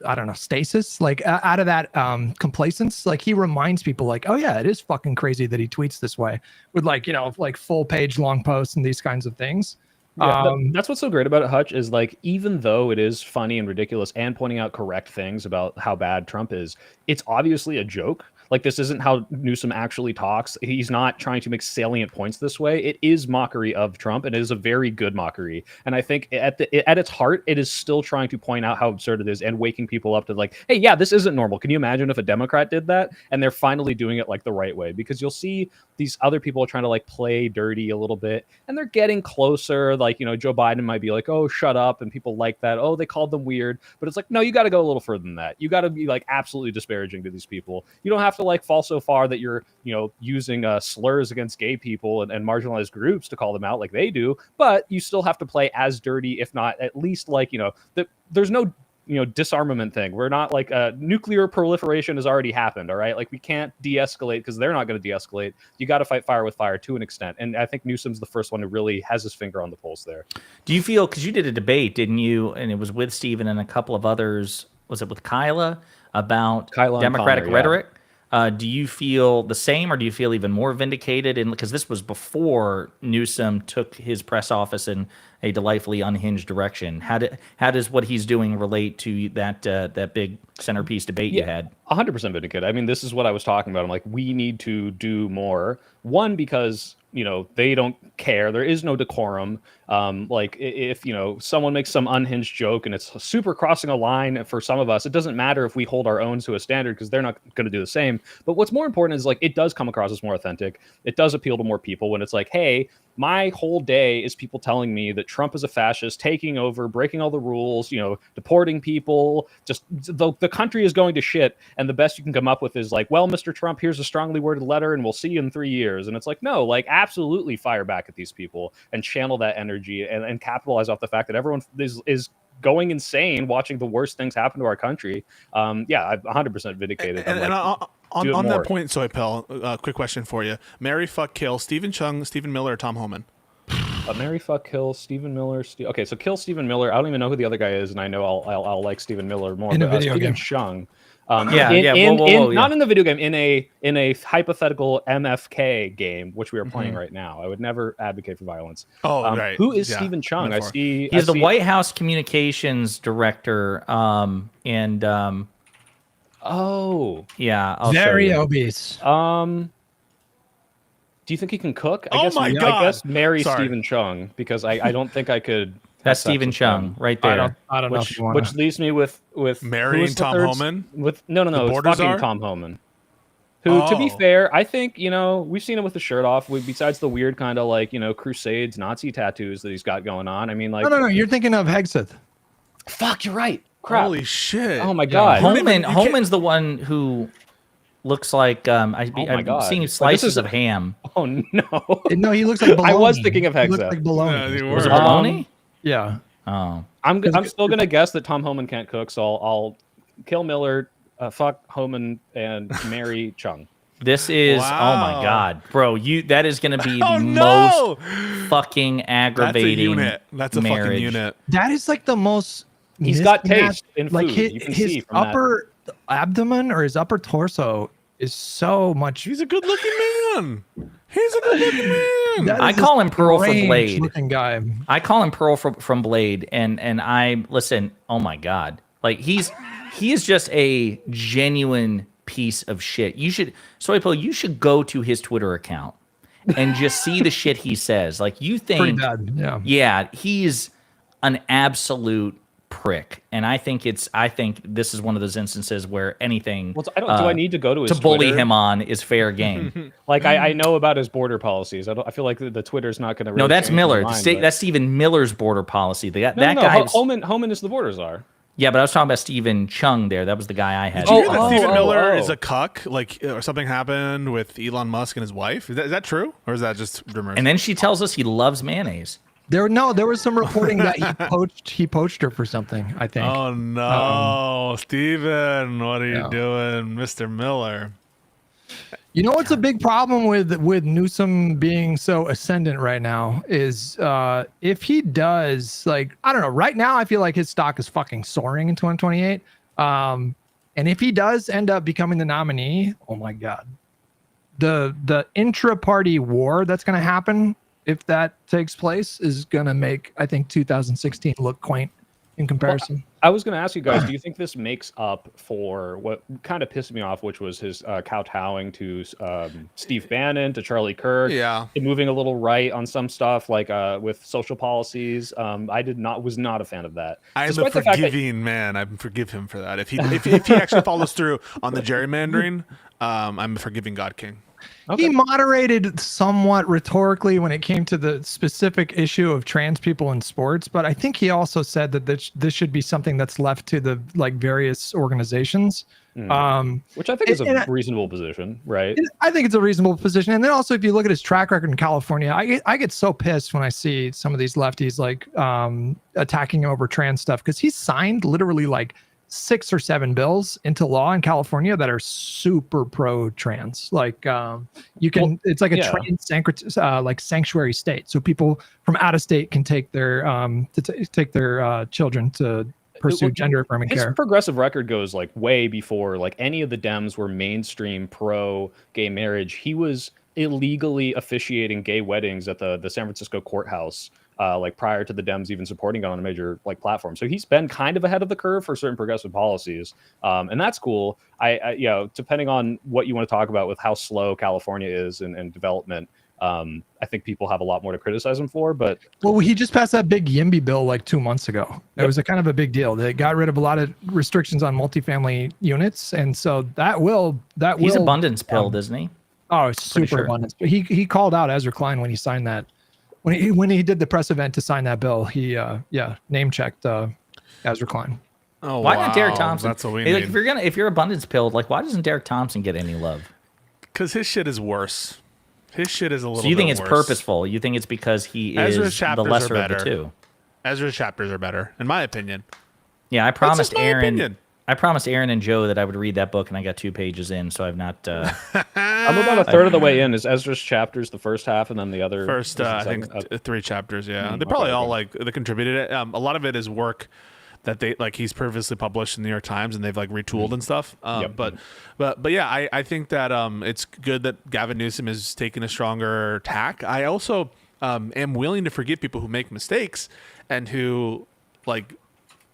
I don't know, stasis, like out of that complacence. Like he reminds people like, oh yeah, it is fucking crazy that he tweets this way with like, you know, like full page long posts and these kinds of things. Yeah, that's what's so great about it, Hutch, is like, even though it is funny and ridiculous and pointing out correct things about how bad Trump is, it's obviously a joke. Like, this isn't how Newsom actually talks. He's not trying to make salient points this way. It is mockery of Trump, and it is a very good mockery. And I think at its heart, it is still trying to point out how absurd it is and waking people up to like, hey, yeah, this isn't normal. Can you imagine if a Democrat did that? And they're finally doing it like the right way, because you'll see these other people are trying to like play dirty a little bit, and they're getting closer. Like, you know, Joe Biden might be like, oh, shut up. And people like that. Oh, they called them weird. But it's like, no, you got to go a little further than that. You got to be like absolutely disparaging to these people. You don't have to like fall so far that you're, you know, using slurs against gay people and marginalized groups to call them out like they do. But you still have to play as dirty, if not at least like, you know, there's no, you know, disarmament thing. We're not like nuclear proliferation has already happened. All right. Like we can't de-escalate because they're not going to de-escalate. You got to fight fire with fire to an extent. And I think Newsom's the first one who really has his finger on the pulse there. Do you feel, because you did a debate, didn't you? And it was with Stephen and a couple of others. Was it with Kyla about Democratic rhetoric? Do you feel the same, or do you feel even more vindicated? And because this was before Newsom took his press office in a delightfully unhinged direction, how does what he's doing relate to that big centerpiece debate you had? 100% vindicated. I mean, this is what I was talking about. I'm like, we need to do more. One, because, you know, they don't care. There is no decorum. Like if, you know, someone makes some unhinged joke and it's super crossing a line for some of us, it doesn't matter if we hold our own to a standard because they're not going to do the same. But what's more important is like, it does come across as more authentic. It does appeal to more people when it's like, hey, my whole day is people telling me that Trump is a fascist, taking over, breaking all the rules, you know, deporting people, just the country is going to shit. And the best you can come up with is like, well, Mr. Trump, here's a strongly worded letter and we'll see you in 3 years. And it's like, no, like absolutely fire back at these people and channel that energy and capitalize off the fact that everyone is going insane watching the worst things happen to our country. Yeah, I'm 100% vindicated. On that point, Soypel, quick question for you. Marry, fuck, kill, Stephen Chung, Stephen Miller, or Tom Homan? Marry, fuck, kill, Stephen Miller. Okay, so kill Stephen Miller. I don't even know who the other guy is, and I know I'll like Stephen Miller more. In a video Stephen game. Chung. Not Not in the video game, in a hypothetical MFK game, which we are playing right now. I would never advocate for violence. Right. Who is Stephen Chung? He's the White House communications director. Oh, yeah, I'll Very show you. obese. Do you think he can cook? Oh my God. I guess marry Sorry. Stephen Chung, because I don't think I could. That's Stephen Chung right there. I don't know if you want Which leaves me with Marrying who is the Tom third- Homan? With no, The it's Borders fucking are? Tom Homan. Who, to be fair, I think, you know, we've seen him with the shirt off. Besides the weird kind of like, you know, Crusades Nazi tattoos that he's got going on. I mean, like, No, you're thinking of Hegseth. fuck, you're right. Crap. Holy shit. Oh my God. Homan's the one who looks like I'm God. seeing Like, slices of ham. Oh no. No, he looks like bologna. I was thinking of He looks Hegseth. like bologna. Yeah, they Was it were. bologna? Yeah. Oh, I'm still gonna guess that Tom Homan can't cook, so I'll kill Miller, fuck Homan, and marry Chung. this is Wow. oh my God, bro! That is going to be the Oh, no! most fucking That's a aggravating. unit. That's a marriage. fucking unit. That is like the most. He's got mismatched- taste in like food. You can his see from that. upper abdomen or his upper torso is so much. He's a good-looking man. He's a good-looking man. That I is call a him Pearl from strange Blade. looking guy. I call him Pearl from Blade, and I listen. Oh my God, like he is just a genuine piece of shit. You should, Soypo, you should go to his Twitter account and just see the shit he says. Like you think, Pretty bad. Yeah. yeah, he's an absolute prick, and I think this is one of those instances where anything Well, do I need to go to his bully Twitter? him on is fair game. Like I know about his border policies. I feel like the Twitter's not going to. Really No, that's change my Miller. mind, That's Stephen Miller's border policy. That no, guy. Homan is the border czar. Yeah, but I was talking about Stephen Chung there. That was the guy I had. Did you hear that Oh, Stephen oh, Miller oh. is a cuck? Like, or something happened with Elon Musk and his wife? Is that true, or is that just rumors? And then she tells us he loves mayonnaise. There was some reporting that he poached her for something, I think. Oh no, Steven, what are you doing, Mr. Miller? You know what's a big problem with Newsom being so ascendant right now is if he does, like, I don't know, right now I feel like his stock is fucking soaring in 2028. And if he does end up becoming the nominee, oh my God, the intra-party war that's going to happen if that takes place is going to make, I think, 2016 look quaint in comparison. I was going to ask you guys, do you think this makes up for what kind of pissed me off, which was his kowtowing to Steve Bannon, to Charlie Kirk, Yeah, and moving a little right on some stuff, like with social policies? Was not a fan of that. I'm a Despite the fact that- forgiving man. I forgive him for that. If he actually follows through on the gerrymandering, I'm a forgiving God King. Okay. He moderated somewhat rhetorically when it came to the specific issue of trans people in sports, but I think he also said that this should be something that's left to the various organizations. Which I think is a reasonable position, right? I think it's a reasonable position. And then also, if you look at his track record in California, I get so pissed when I see some of these lefties like attacking him over trans stuff, because he signed literally like 6 or 7 bills into law in California that are super pro trans. Like it's like a trans sanctuary state. So people from out of state can take their children to pursue gender affirming care. His progressive record goes like way before like any of the Dems were mainstream pro gay marriage. He was illegally officiating gay weddings at the San Francisco courthouse. Like prior to the Dems even supporting it on a major like platform. So he's been kind of ahead of the curve for certain progressive policies. And that's cool. I depending on what you want to talk about with how slow California is in development, I think people have a lot more to criticize him for, but he just passed that big YIMBY bill like 2 months ago. It was a kind of a big deal. They got rid of a lot of restrictions on multifamily units. And so he's abundance pilled, isn't he? Oh, it's super abundance. But he called out Ezra Klein when he signed that. When he did the press event to sign that bill, he name checked Ezra Klein. Oh, why not Derek Thompson? That's what we Hey, need. like, if you're abundance pilled, like why doesn't Derek Thompson get any love? Because his shit is worse. His shit is a little. So you think it's worse. purposeful? You think it's because he Ezra's is the chapters lesser are of the better. two? Ezra's chapters are better, in my opinion. Yeah, I promised just my Aaron. opinion. I promised Aaron and Joe that I would read that book, and I got 2 pages in, so I've not. I'm about a third of the way in. Is Ezra's chapters the first half, and then the other First, I think 3 chapters. Yeah, they probably all like they contributed it. A lot of it is work that they like he's previously published in the New York Times, and they've like retooled and stuff. But yeah, I think that it's good that Gavin Newsom is taking a stronger tack. I also am willing to forgive people who make mistakes and who like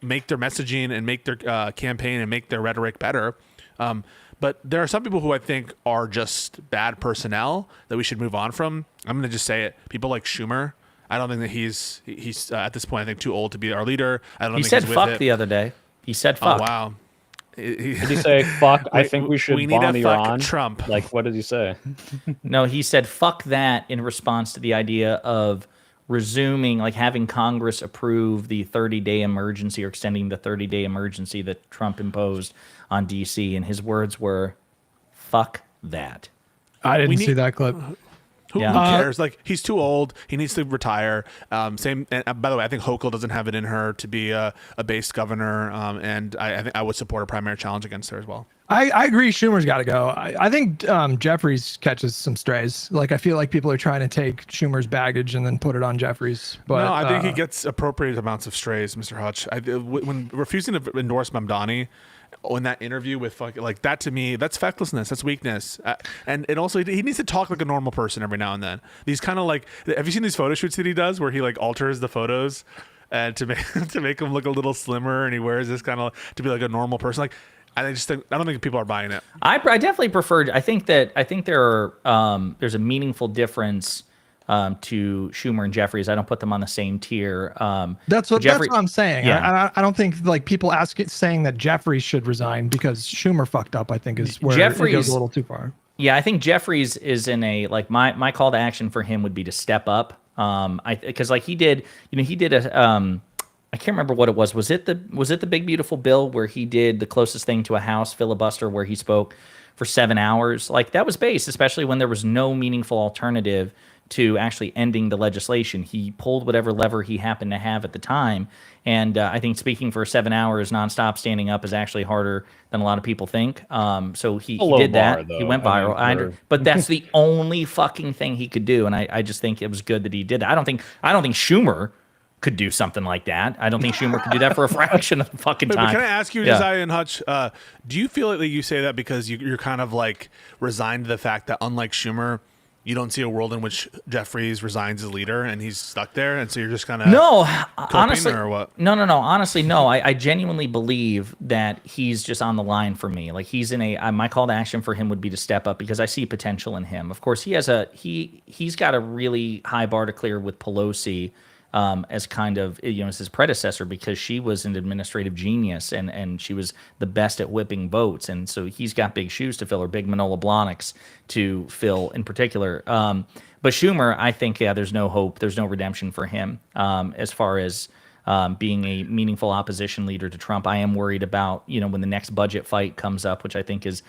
make their messaging and make their campaign and make their rhetoric better. But there are some people who I think are just bad personnel that we should move on from. I'm going to just say it. People like Schumer. I don't think that he's at this point, I think, too old to be our leader. I don't He think said he's with fuck it. the other day. He said fuck. Oh, wow. Did he say fuck? I think we should need to bomb fuck Iran. Trump. Like, what did he say? No, he said fuck that in response to the idea of resuming, like having Congress approve the 30-day emergency or extending the 30-day emergency that Trump imposed on D.C. And his words were, fuck that. I didn't see that clip. Who Yeah. cares? Like, he's too old. He needs to retire. Same. And by the way, I think Hochul doesn't have it in her to be a base governor. And I think I would support a primary challenge against her as well. I agree. Schumer's got to go. I think Jeffries catches some strays. Like, I feel like people are trying to take Schumer's baggage and then put it on Jeffries. But no, I think he gets appropriate amounts of strays, Mr. Hutch. When refusing to endorse Mamdani in that interview with fucking like that, to me, that's fecklessness, that's weakness, and also he needs to talk like a normal person every now and then. These kind of like, have you seen these photo shoots that he does where he like alters the photos and to make him look a little slimmer, and he wears this kind of to be like a normal person? Like, I don't think people are buying it. I definitely preferred. I think there are there's a meaningful difference to Schumer and Jeffries. I don't put them on the same tier. That's what I'm saying. Yeah. I don't think like people saying that Jeffries should resign because Schumer fucked up, I think is where it goes a little too far. Yeah, I think Jeffries is in a like my call to action for him would be to step up. Because like he did a I can't remember what it was. Was it the big beautiful bill where he did the closest thing to a House filibuster where he spoke for 7 hours? Like that was based, especially when there was no meaningful alternative to actually ending the legislation. He pulled whatever lever he happened to have at the time. And I think speaking for 7 hours nonstop standing up is actually harder than a lot of people think. So he did that. He went viral. But that's the only fucking thing he could do. And I just think it was good that he did that. I don't think Schumer could do something like that. I don't think Schumer could do that for a fraction of the fucking time. But can I ask you, Josiah and Hutch, do you feel like you say that because you're kind of like resigned to the fact that unlike Schumer, you don't see a world in which Jeffries resigns as leader and he's stuck there, and so you're just kind of honestly, or what? No. Honestly, no. I genuinely believe that he's just on the line for me. Like he's in my call to action for him would be to step up because I see potential in him. Of course, he's got a really high bar to clear with Pelosi. As kind of, as his predecessor, because she was an administrative genius and she was the best at whipping votes. And so he's got big shoes to fill, or big Manolo Blahniks to fill in particular. But Schumer, I think, there's no hope. There's no redemption for him as far as being a meaningful opposition leader to Trump. I am worried about, when the next budget fight comes up, which I think is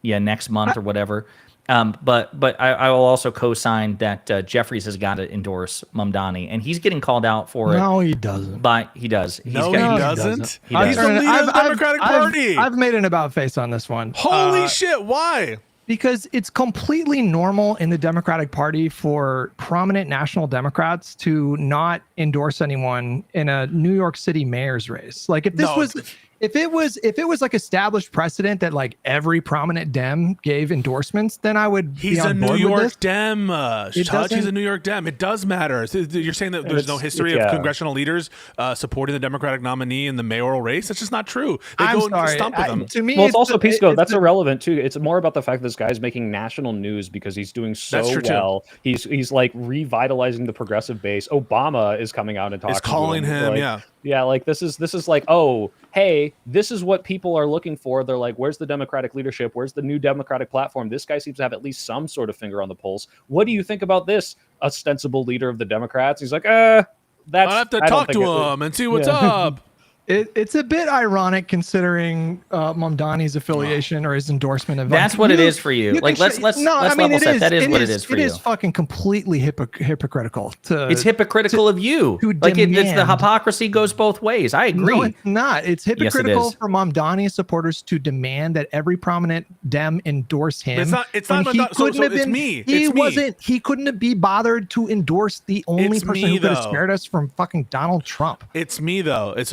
next month or whatever. But I will also co-sign that Jeffries has got to endorse Mamdani, and he's getting called out for it. No, he doesn't. But he does. He doesn't. He does. He's the leader of the Democratic Party. I've made an about face on this one. Holy shit! Why? Because it's completely normal in the Democratic Party for prominent national Democrats to not endorse anyone in a New York City mayor's race. Like if it was like established precedent that like every prominent Dem gave endorsements, then I would. He's be on board with this. Dem. He's a New York Dem. It does matter. You're saying that there's no history of congressional leaders supporting the Democratic nominee in the mayoral race. That's just not true. They go and stump with them. To me, well, it's also Pisco. That's irrelevant too. It's more about the fact that this guy's making national news because he's doing so well. He's like revitalizing the progressive base. Obama is coming out and talking. Is calling to him. Like, yeah, like this is like, oh, hey, this is what people are looking for. They're like, where's the Democratic leadership? Where's the new Democratic platform? This guy seems to have at least some sort of finger on the pulse. What do you think about this ostensible leader of the Democrats? He's like, I'll have to talk to him and see what's up. It's a bit ironic considering Mamdani's affiliation or his endorsement of. That's what it is for you. Like let's level set. That is what it is for you. It is fucking completely hypocritical. It's hypocritical of you. Like it's the hypocrisy goes both ways. I agree. No, it's not. It's hypocritical for Mamdani supporters to demand that every prominent Dem endorse him. It's not. It's me. He couldn't be bothered to endorse the only person who could have spared us from fucking Donald Trump. It's me though. It's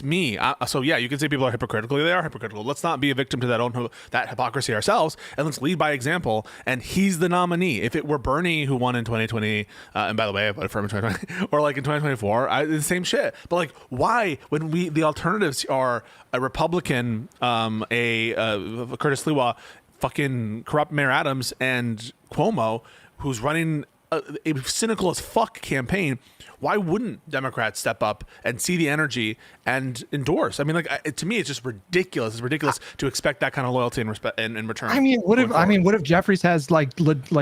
me. So yeah, you can say people are hypocritical. They are hypocritical. Let's not be a victim to that hypocrisy ourselves, and let's lead by example. And he's the nominee. If it were Bernie who won in 2020, and by the way, I voted for him in 2020, or like in 2024, the same shit. But like, why when the alternatives are a Republican, Curtis Sliwa, fucking corrupt Mayor Adams, and Cuomo, who's running a cynical as fuck campaign? Why wouldn't Democrats step up and see the energy and endorse? I mean, like to me, it's just ridiculous. It's ridiculous to expect that kind of loyalty and respect in return. I mean, what if Jeffries has like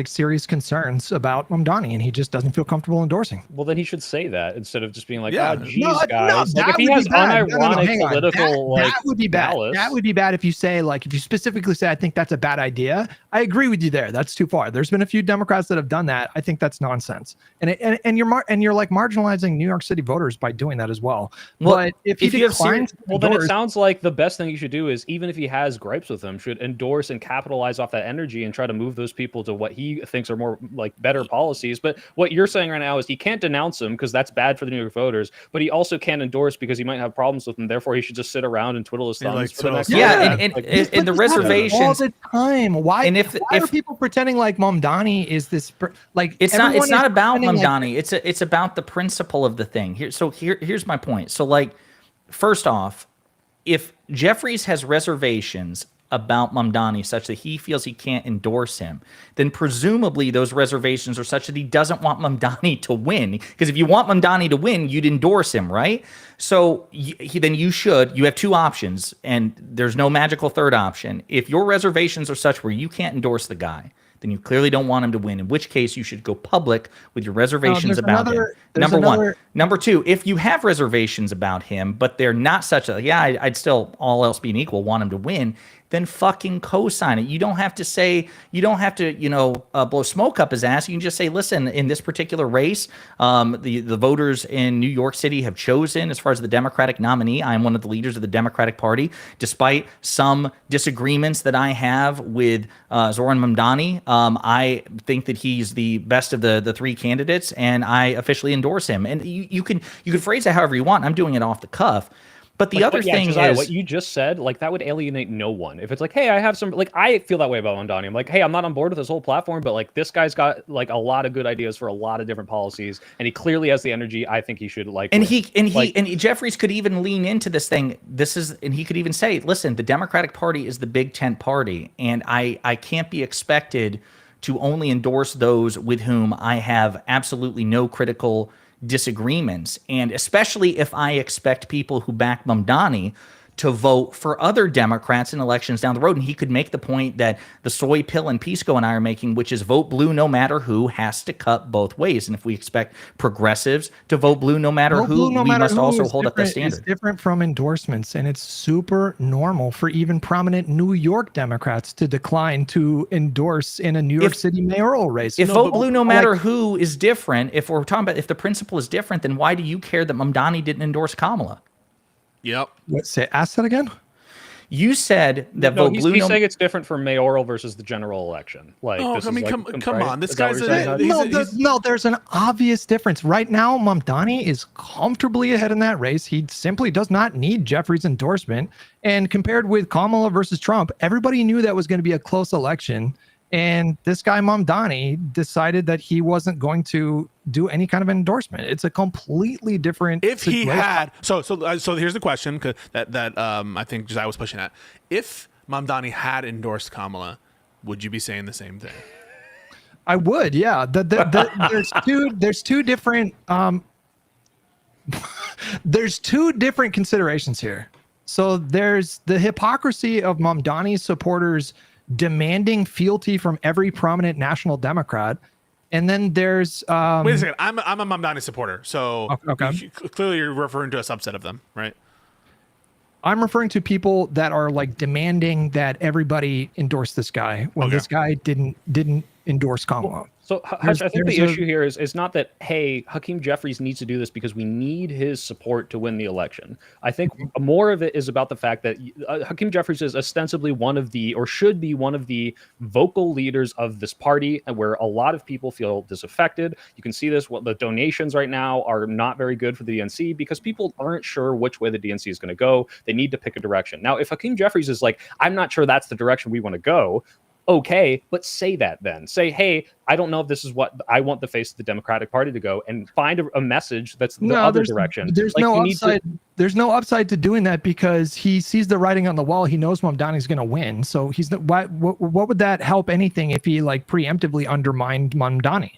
serious concerns about Mamdani and he just doesn't feel comfortable endorsing? Well, then he should say that instead of just being like, Yeah. "Oh, geez, guys." Like if he has unironic political, that would be bad. malice. That would be bad if you say if you specifically say, "I think that's a bad idea." I agree with you there. That's too far. There's been a few Democrats that have done that. I think that's nonsense. And you're like marginalizing New York City voters by doing that as well. Well, But if he you have declines, to Well, then it endorse- sounds like the best thing you should do is, even if he has gripes with them, should endorse and capitalize off that energy and try to move those people to what he thinks are more like better policies. But what you're saying right now is he can't denounce them because that's bad for the New York voters, but he also can't endorse because he might have problems with them. Therefore, he should just sit around and twiddle his thumbs like, for the next. Yeah, Yeah. and the reservations all the time. Why? And if why are people pretending like Mamdani is this like? it's not everyone is about pretending like- Mamdani. It's about the principle of the thing. Here's my point. So like, first off, if Jeffries has reservations about Mamdani such that he feels he can't endorse him, then presumably those reservations are such that he doesn't want Mamdani to win. Because if you want Mamdani to win, you'd endorse him, right? So then you have two options, and there's no magical third option. If your reservations are such where you can't endorse the guy, then you clearly don't want him to win, in which case you should go public with your reservations about him. Number one. Number two, if you have reservations about him, but they're not such a, I'd still, all else being equal, want him to win, then fucking co-sign it. You don't have to blow smoke up his ass. You can just say, listen, in this particular race, the voters in New York City have chosen, as far as the Democratic nominee, I am one of the leaders of the Democratic Party, despite some disagreements that I have with Zoran Mamdani. I think that he's the best of the three candidates, and I officially endorse him. And you can phrase it however you want. I'm doing it off the cuff. But the other thing Josiah, is what you just said, like that would alienate no one. If it's like, hey, I have some, like I feel that way about Mamdani. I'm like, hey, I'm not on board with this whole platform, but like this guy's got like a lot of good ideas for a lot of different policies, and he clearly has the energy. I think he should like. And win. Jeffries could even lean into this thing. And he could even say, listen, the Democratic Party is the big tent party, and I can't be expected to only endorse those with whom I have absolutely no critical disagreements, and especially if I expect people who back Mamdani to vote for other Democrats in elections down the road. And he could make the point that the soy pill and Pisco and I are making, which is vote blue no matter who, has to cut both ways. And if we expect progressives to vote blue no matter who, we must also hold up that standard. It's different from endorsements, and it's super normal for even prominent New York Democrats to decline to endorse in a New York City mayoral race. If vote blue no matter who is different, if we're talking about if the principle is different, then why do you care that Mamdani didn't endorse Kamala? Yep. Ask that again. You said that vote blue. He's saying it's different from mayoral versus the general election. Like, this come on. This guy's no. There's an obvious difference right now. Mamdani is comfortably ahead in that race. He simply does not need Jeffries' endorsement. And compared with Kamala versus Trump, everybody knew that was going to be a close election. And this guy Mamdani decided that he wasn't going to do any kind of endorsement. It's a completely different. If he had, so here's the question that I think Josiah was pushing at. If Mamdani had endorsed Kamala, would you be saying the same thing? I would, yeah. There's two different there's two different considerations here. So there's the hypocrisy of Mamdani's supporters demanding fealty from every prominent national Democrat, and then there's wait a second. I'm a Mamdani supporter, so okay. Clearly you're referring to a subset of them, right? I'm referring to people that are like demanding that everybody endorse this guy when this guy didn't endorse Kamala. So Hush, I think the issue here is not that, hey, Hakeem Jeffries needs to do this because we need his support to win the election. I think more of it is about the fact that Hakeem Jeffries is ostensibly one of the, or should be one of the vocal leaders of this party, where a lot of people feel disaffected. You can see this, the donations right now are not very good for the DNC because people aren't sure which way the DNC is going to go. They need to pick a direction. Now, if Hakeem Jeffries is like, I'm not sure that's the direction we want to go, okay, but say that then. Say, hey, I don't know if this is what I want the face of the Democratic Party to go, and find a message that's the other direction. There's no upside. There's no upside to doing that because he sees the writing on the wall. He knows Mamdani's going to win. So he's what would that help anything if he like preemptively undermined Mamdani?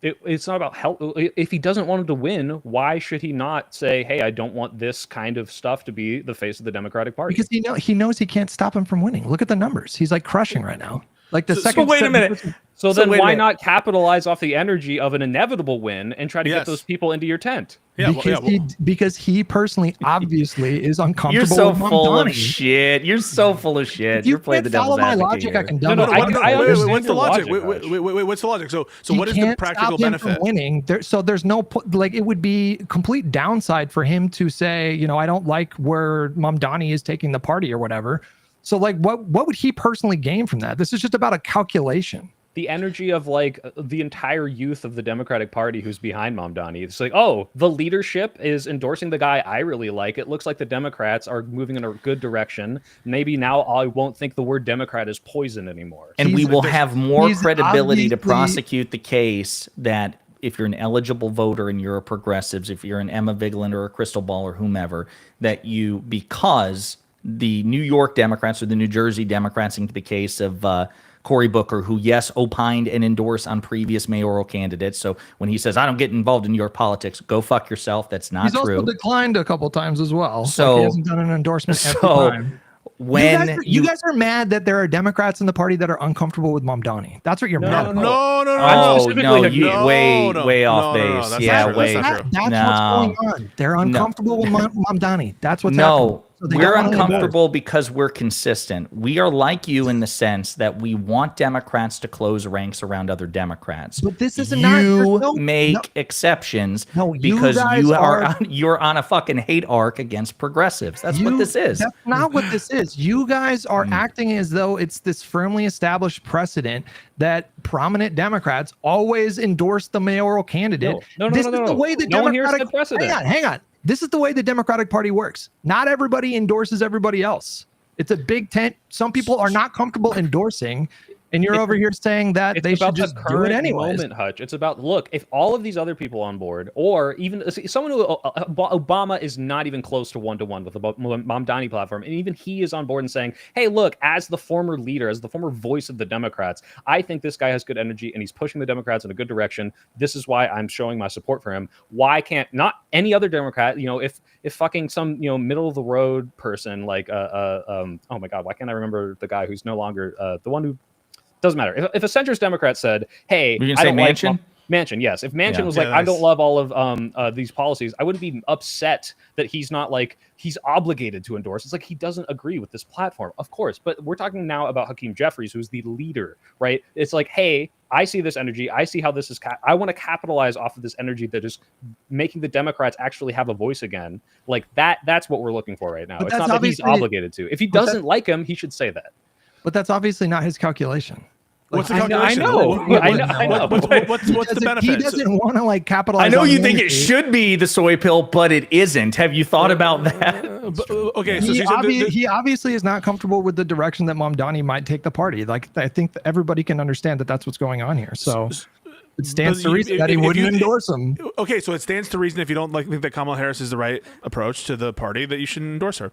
It's not about help. If he doesn't want him to win, why should he not say, hey, I don't want this kind of stuff to be the face of the Democratic Party? Because he knows he can't stop him from winning. Look at the numbers. He's like crushing right now. Like the So second. wait a minute. So So then wait a why minute. not capitalize off the energy of an inevitable win and try to Yes. get those people into your tent? Yeah, Because he personally obviously is uncomfortable. You're so with full of Mamdani. shit. You're so full of shit. If you You're playing can't the devil's follow my advocate logic, here. I can No, dumb no, it I down. can- wait, understand what's the your logic? logic, Wait, what's the logic? So You what is the can't practical stop him from benefit? winning. So there's no like it would be complete downside for him to say, I don't like where Mamdani is taking the party or whatever. So like what would he personally gain from that? This is just about a calculation. The energy of like the entire youth of the Democratic Party who's behind Mamdani. It's like, oh, the leadership is endorsing the guy I really like. It looks like the Democrats are moving in a good direction. Maybe now I won't think the word Democrat is poison anymore. And we will have more he's credibility to obviously- prosecute the case that if you're an eligible voter and you're a progressives, if you're an Emma Vigeland or a Crystal Ball or whomever, that you, because the New York Democrats or the New Jersey Democrats, in the case of Cory Booker, who, yes, opined and endorsed on previous mayoral candidates. So when he says, I don't get involved in New York politics, go fuck yourself. That's not He's true. also declined a couple times as well. So- he hasn't done an endorsement every So time. when you guys are mad that there are Democrats in the party that are uncomfortable with Mamdani. That's what you're mad about. No. Oh, specifically no, Hakeem. you way off No, base. that's Yeah, not true. way. That's not true. That's No. what's going on. They're uncomfortable with Mamdani. That's what's No, happening. So they we're don't wanna uncomfortable because we're consistent. We are like you in the sense that we want Democrats to close ranks around other Democrats. But this is you not- there's no- make no- exceptions No, you because guys you are- you're on a fucking hate arc against progressives. That's what this is. That's not what this is. You guys are acting as though it's this firmly established precedent that prominent Democrats always endorse the mayoral candidate. No, This is the way the No one here Democratic said precedent. Hang on. This is the way the Democratic Party works. Not everybody endorses everybody else. It's a big tent. Some people are not comfortable endorsing, and you're over here saying that It's they should about just the do it current anyways. moment, Hutch. It's about, look, if all of these other people on board, or even someone who Obama is not even close to one-to-one with the Mamdani platform, and even he is on board and saying, hey, look, as the former leader, as the former voice of the Democrats, I think this guy has good energy and he's pushing the Democrats in a good direction. This is why I'm showing my support for him. Why can't not any other Democrat, if fucking some, middle of the road person like, oh my God, why can't I remember the guy who's no longer the one who, doesn't matter. If a centrist Democrat said, "Hey, Were you I gonna don't say like Manchin? Manchin," yes. If Manchin Yeah. was Yeah, like, "I don't nice. love all of these policies," I wouldn't be upset that he's not like he's obligated to endorse. It's like he doesn't agree with this platform, of course. But we're talking now about Hakeem Jeffries, who's the leader, right? It's like, hey, I see this energy. I see how this is. I want to capitalize off of this energy that is making the Democrats actually have a voice again. Like that. That's what we're looking for right now. But It's that's not that he's obviously- obligated to. If he but that- doesn't like him, he should say that. But that's obviously not his calculation. What's the I know- calculation? I know. What's the Because if benefit? He doesn't want to like capitalize. I know on you the think it energy. should be the soy pill, but it isn't. Have you thought about that? Okay, so He, you said he obviously is not comfortable with the direction that Mamdani might take the party. Like I think that everybody can understand that that's what's going on here. So it stands to reason that he wouldn't endorse him. Okay, so it stands to reason if you don't think that Kamala Harris is the right approach to the party that you should endorse her.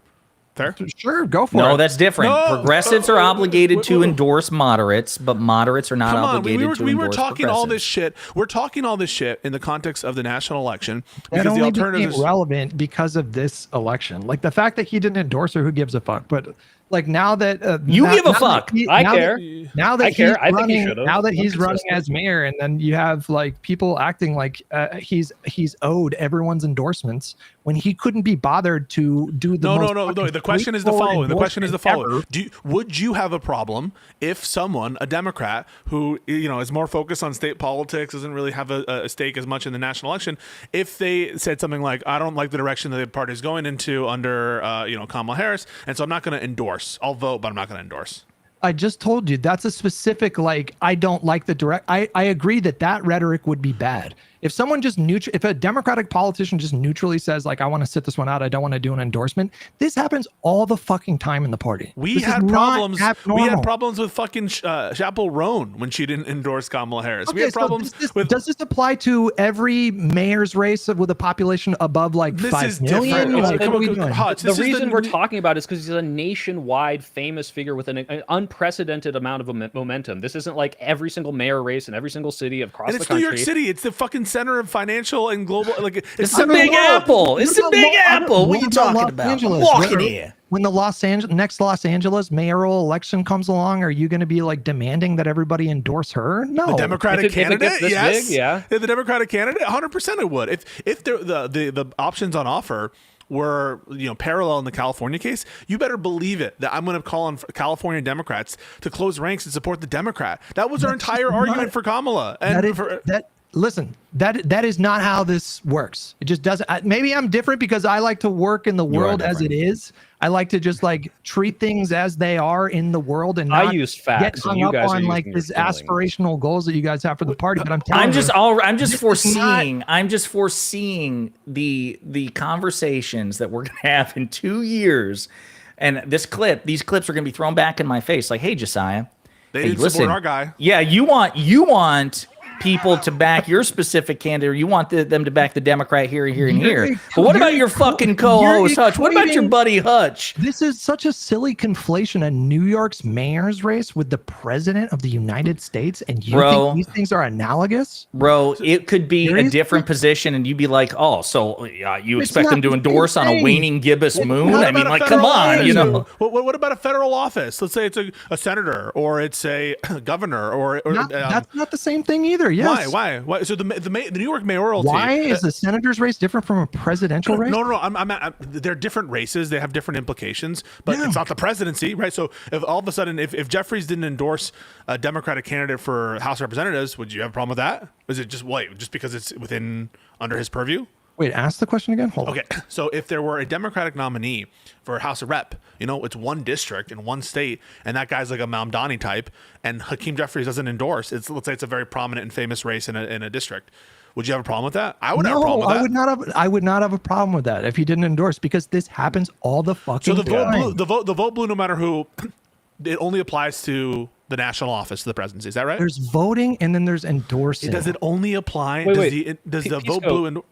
Fair? Sure, go for it. No, that's different. No, Progressives are obligated to endorse moderates, but moderates are not Come on, obligated to we were endorse talking all this progressives. shit. We're talking all this shit in the context of the national election That because the only alternative became is relevant because of this election. Like the fact that he didn't endorse her, who gives a fuck? But like now that You now- give a now that fuck. I now care. That, now that I care. he's I think he running, should've. now that I'm he's running consistent. as mayor, and then you have like people acting like he's owed everyone's endorsements when he couldn't be bothered to do the most No. fucking The question is the straightforward following. The question is the endorsement following. ever. Would you have a problem if someone, a Democrat who is more focused on state politics, doesn't really have a stake as much in the national election, if they said something like, "I don't like the direction that the party is going into under Kamala Harris, and so I'm not going to endorse. I'll vote, but I'm not going to endorse." I just told you that's a specific I don't like the direct. I agree that rhetoric would be bad. If someone just if a Democratic politician just neutrally says like I want to sit this one out, I don't want to do an endorsement. This happens all the fucking time in the party. We This is had not problems. We had abnormal. problems with fucking Chappell Roan when she didn't endorse Kamala Harris. we Okay, had problems with. does this apply to every mayor's race with a population above like This 5 is million? different. Like, Come what are we on, doing? Hutch, The this is reason we're talking about it is because he's a nationwide famous figure with an unprecedented amount of momentum. This isn't like every single mayor race in every single city across And the it's New country. York City. It's the fucking center of financial and global. Like It's a big apple. It's a big apple. What are you talking Los about? Angeles? Walking here. When the next Los Angeles mayoral election comes along, are you going to be like demanding that everybody endorse her? No. the Democratic If it candidate, gets this yes. big, yeah. The Democratic candidate, 100% it would. If the options on offer were parallel in the California case, you better believe it that I'm going to call on California Democrats to close ranks and support the Democrat. That was our entire argument for Kamala. And Listen, that is not how this works. It just doesn't. Maybe I'm different because I like to work in the world as it is. I like to just like treat things as they are in the world and not I use facts, get hung and you up guys are on using like your these feelings. aspirational goals that you guys have for the party. But I'm telling I'm you, just foreseeing. I'm just foreseeing the conversations that we're gonna have in 2 years, and these clips are gonna be thrown back in my face. Like, hey, Josiah, they hey, didn't listen, support our guy. yeah, you want people to back your specific candidate, or you want them to back the Democrat here, here, and here. But what about your fucking co-host Hutch? What about your buddy Hutch? This is such a silly conflation of New York's mayor's race with the president of the United States, and you think these things are analogous? Bro, it could be a different position, and you'd be like, oh, so you expect them to endorse on a waning gibbous moon? I mean, like, come on, What about a federal office? Let's say it's a senator, or it's a governor, or that's not the same thing either. Yes. Why? So the New York mayoralty. Why is the senator's race different from a presidential race? No. They're different races. They have different implications, but it's not the presidency, right? So if all of a sudden, if Jeffries didn't endorse a Democratic candidate for House of Representatives, would you have a problem with that? Was it just because it's under his purview? Wait, ask the question again. Hold on. Okay, so if there were a Democratic nominee for House of Rep, it's one district in one state, and that guy's like a Mamdani type, and Hakeem Jeffries doesn't endorse. Let's say it's a very prominent and famous race in a district. Would you have a problem with that? I would have a problem with that. I would not have a problem with that if he didn't endorse, because this happens all the fucking time. So the vote blue, no matter who, it only applies to the national office, to the presidency. Is that right? There's voting and then there's endorsing. Does it only apply? Does the vote blue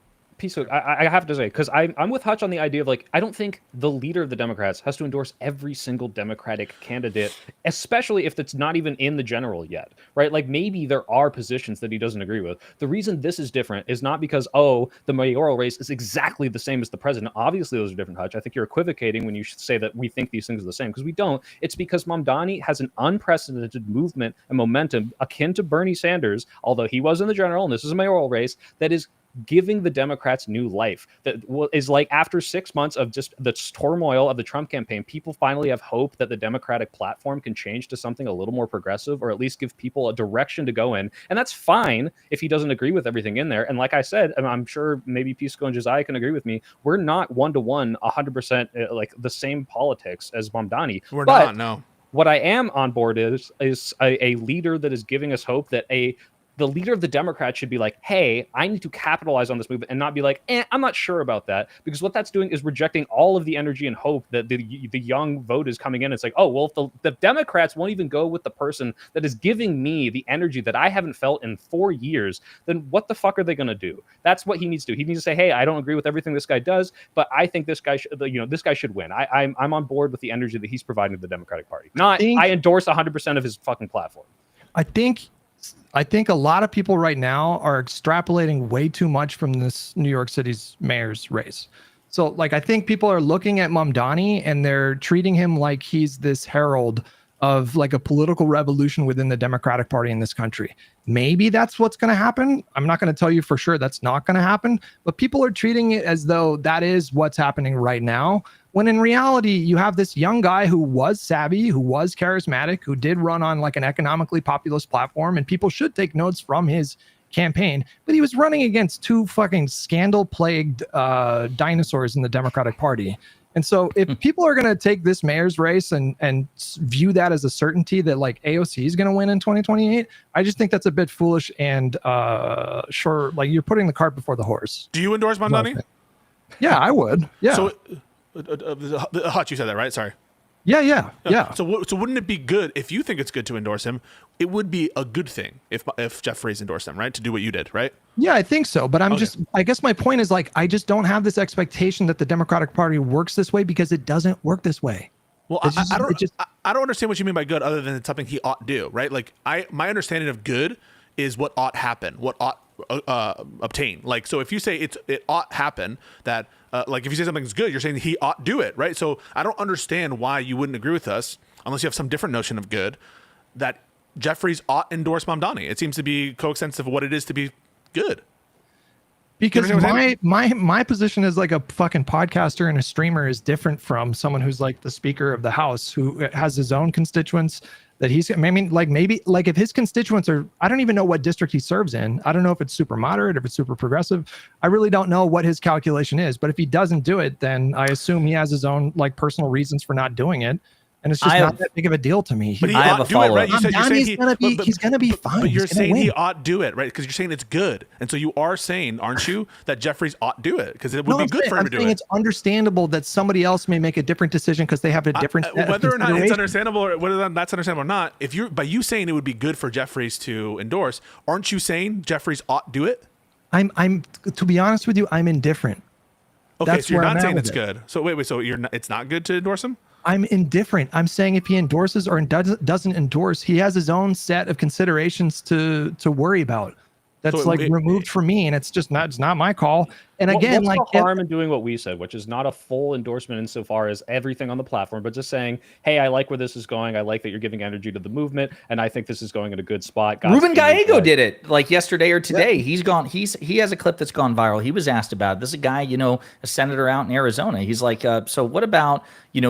I have to say, because I'm with Hutch on the idea of like, I don't think the leader of the Democrats has to endorse every single Democratic candidate, especially if it's not even in the general yet, right? Like maybe there are positions that he doesn't agree with. The reason this is different is not because, the mayoral race is exactly the same as the president. Obviously, those are different, Hutch. I think you're equivocating when you say that we think these things are the same, because we don't. It's because Mamdani has an unprecedented movement and momentum akin to Bernie Sanders, although he was in the general and this is a mayoral race, that is giving the Democrats new life. That is like after 6 months of just the turmoil of the Trump campaign, people finally have hope that the Democratic platform can change to something a little more progressive, or at least give people a direction to go in. And that's fine if he doesn't agree with everything in there. And like I said, and I'm sure maybe Pisco and Josiah can agree with me, we're not 1-to-1, 100% like the same politics as Mamdani. We're not, no. What I am on board is a leader that is giving us hope that the leader of the Democrats should be like, hey, I need to capitalize on this movement, and not be like, I'm not sure about that. Because what that's doing is rejecting all of the energy and hope that the young vote is coming in. It's like, oh, well, if the Democrats won't even go with the person that is giving me the energy that I haven't felt in 4 years, then what the fuck are they going to do? That's what he needs to do. He needs to say, hey, I don't agree with everything this guy does, but I think this guy should win. I'm on board with the energy that he's providing to the Democratic Party. I endorse 100% of his fucking platform. I think a lot of people right now are extrapolating way too much from this New York City's mayor's race. So like, I think people are looking at Mamdani and they're treating him like he's this herald of like a political revolution within the Democratic Party in this country. Maybe that's what's going to happen. I'm not going to tell you for sure that's not going to happen, but people are treating it as though that is what's happening right now. When in reality, you have this young guy who was savvy, who was charismatic, who did run on like an economically populist platform, and people should take notes from his campaign, but he was running against two fucking scandal-plagued dinosaurs in the Democratic Party. And so if people are going to take this mayor's race and view that as a certainty that like AOC is going to win in 2028, I just think that's a bit foolish and sure, like you're putting the cart before the horse. Do you endorse Mamdani? Yeah, I would. Yeah. So, Hutch, you said that, right? Sorry. Yeah. So wouldn't it be good if you think it's good to endorse him? It would be a good thing if Jeffries endorsed him, right? To do what you did, right? Yeah, I think so. But I guess my point is like, I just don't have this expectation that the Democratic Party works this way, because it doesn't work this way. Well, I don't understand what you mean by good, other than it's something he ought do, right? Like my understanding of good is what ought happen, what ought obtain. Like, so if you say it ought happen, that like if you say something's good, you're saying he ought do it, right? So I don't understand why you wouldn't agree with us unless you have some different notion of good, that Jeffries ought endorse Mamdani. It seems to be coextensive of what it is to be good. Because my position as like a fucking podcaster and a streamer is different from someone who's like the Speaker of the House, who has his own constituents that he's, I mean, like maybe like if his constituents are, I don't even know what district he serves in. I don't know if it's super moderate, if it's super progressive. I really don't know what his calculation is. But if he doesn't do it, then I assume he has his own like personal reasons for not doing it. And it's just not that big of a deal to me. But he ought do it, right? You're saying he's gonna be fine. But you're saying he ought do it, right? Because you're saying it's good, and so you are saying, aren't you, that Jeffries ought do it because it would be good for him to do it. It's understandable that somebody else may make a different decision because they have a different. Whether or not it's understandable, or whether that's understandable or not, if you're by you saying it would be good for Jeffries to endorse, aren't you saying Jeffries ought do it? I'm to be honest with you, I'm indifferent. Okay, That's so you're where not I'm saying at it's with it. good. So wait, so it's not good to endorse him? I'm indifferent. I'm saying if he endorses or doesn't endorse, he has his own set of considerations to worry about. That's So removed from me, and it's not my call. And again, what's like the harm in doing what we said, which is not a full endorsement insofar as everything on the platform, but just saying, hey, I like where this is going. I like that you're giving energy to the movement, and I think this is going in a good spot. Ruben Gallego did it like yesterday or today. Yeah. He has a clip that's gone viral. He was asked about it. This is a guy, a senator out in Arizona. He's like, so what about,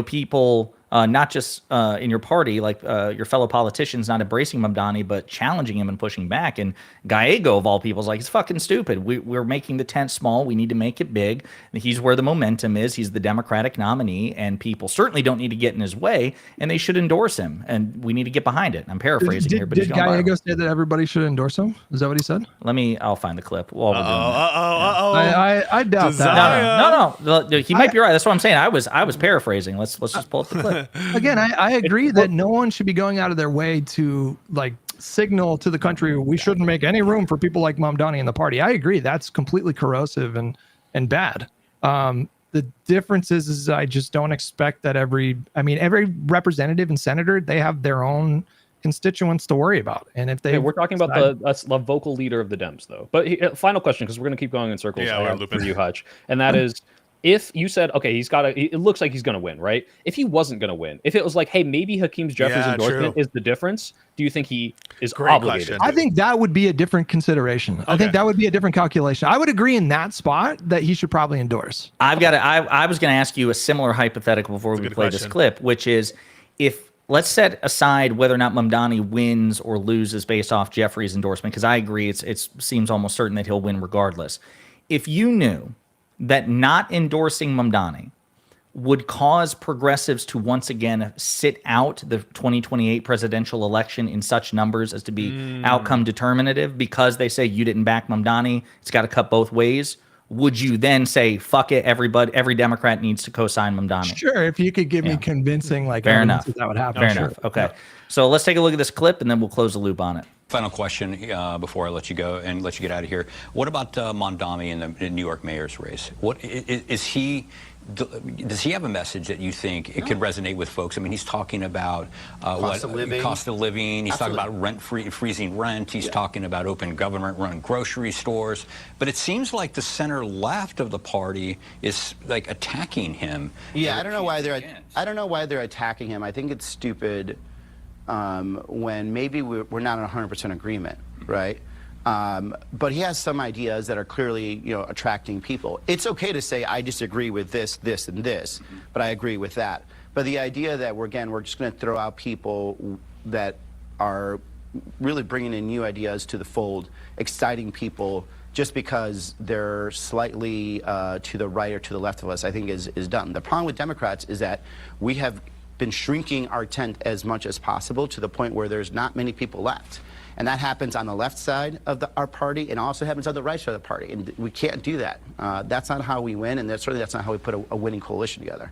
people not just in your party, like your fellow politicians not embracing Mamdani, but challenging him and pushing back. And Gallego, of all people, is like, it's fucking stupid. We're making the tent small. We need to make it big. He's where the momentum is. He's the Democratic nominee, and people certainly don't need to get in his way, and they should endorse him. And we need to get behind it. I'm paraphrasing here, but did Gallego say that everybody should endorse him? Is that what he said? I'll find the clip while we're doing that. I doubt that. No. He might be right. That's what I'm saying. I was paraphrasing. Let's just pull up the clip. Again, I agree that no one should be going out of their way to like signal to the country we shouldn't make any room for people like Mamdani in the party. I agree that's completely corrosive and bad. The difference is I just don't expect that every representative and senator, they have their own constituents to worry about. And if they we're talking about the vocal leader of the Dems, though. But final question, because we're going to keep going in circles. Yeah, for you, Hutch, and that is, if you said, okay, it looks like he's going to win, right? If he wasn't going to win, if it was like, hey, maybe Hakeem's Jeffries endorsement is the difference, do you think he is obligated? I think that would be a different consideration. Okay. I think that would be a different calculation. I would agree in that spot that he should probably endorse. I was going to ask you a similar hypothetical before we play this clip, which is if let's set aside whether or not Mamdani wins or loses based off Jeffries' endorsement, because I agree it seems almost certain that he'll win regardless. If you knew that not endorsing Mamdani would cause progressives to once again sit out the 2028 presidential election in such numbers as to be outcome determinative because they say you didn't back Mamdani, it's got to cut both ways, would you then say, fuck it, every Democrat needs to co-sign Mamdani? Sure, if you could give me convincing Fair enough. that would happen. Fair enough. Okay. So let's take a look at this clip and then we'll close the loop on it. Final question before I let you go and let you get out of here. What about Mamdani in the New York mayor's race? What is he? Does he have a message that you think it could resonate with folks? I mean, he's talking about cost of living. He's talking about freezing rent. He's talking about open government-run grocery stores. But it seems like the center left of the party is like attacking him. Yeah, I don't know why they're attacking him. I think it's stupid. When maybe we're not in 100% agreement, right? But he has some ideas that are clearly, attracting people. It's okay to say, I disagree with this, this, and this, but I agree with that. But the idea that we're just going to throw out people that are really bringing in new ideas to the fold, exciting people just because they're slightly to the right or to the left of us, I think is dumb. The problem with Democrats is that we have been shrinking our tent as much as possible to the point where there's not many people left. And that happens on the left side of our party, and also happens on the right side of the party. And we can't do that. That's not how we win, and that's not how we put a winning coalition together.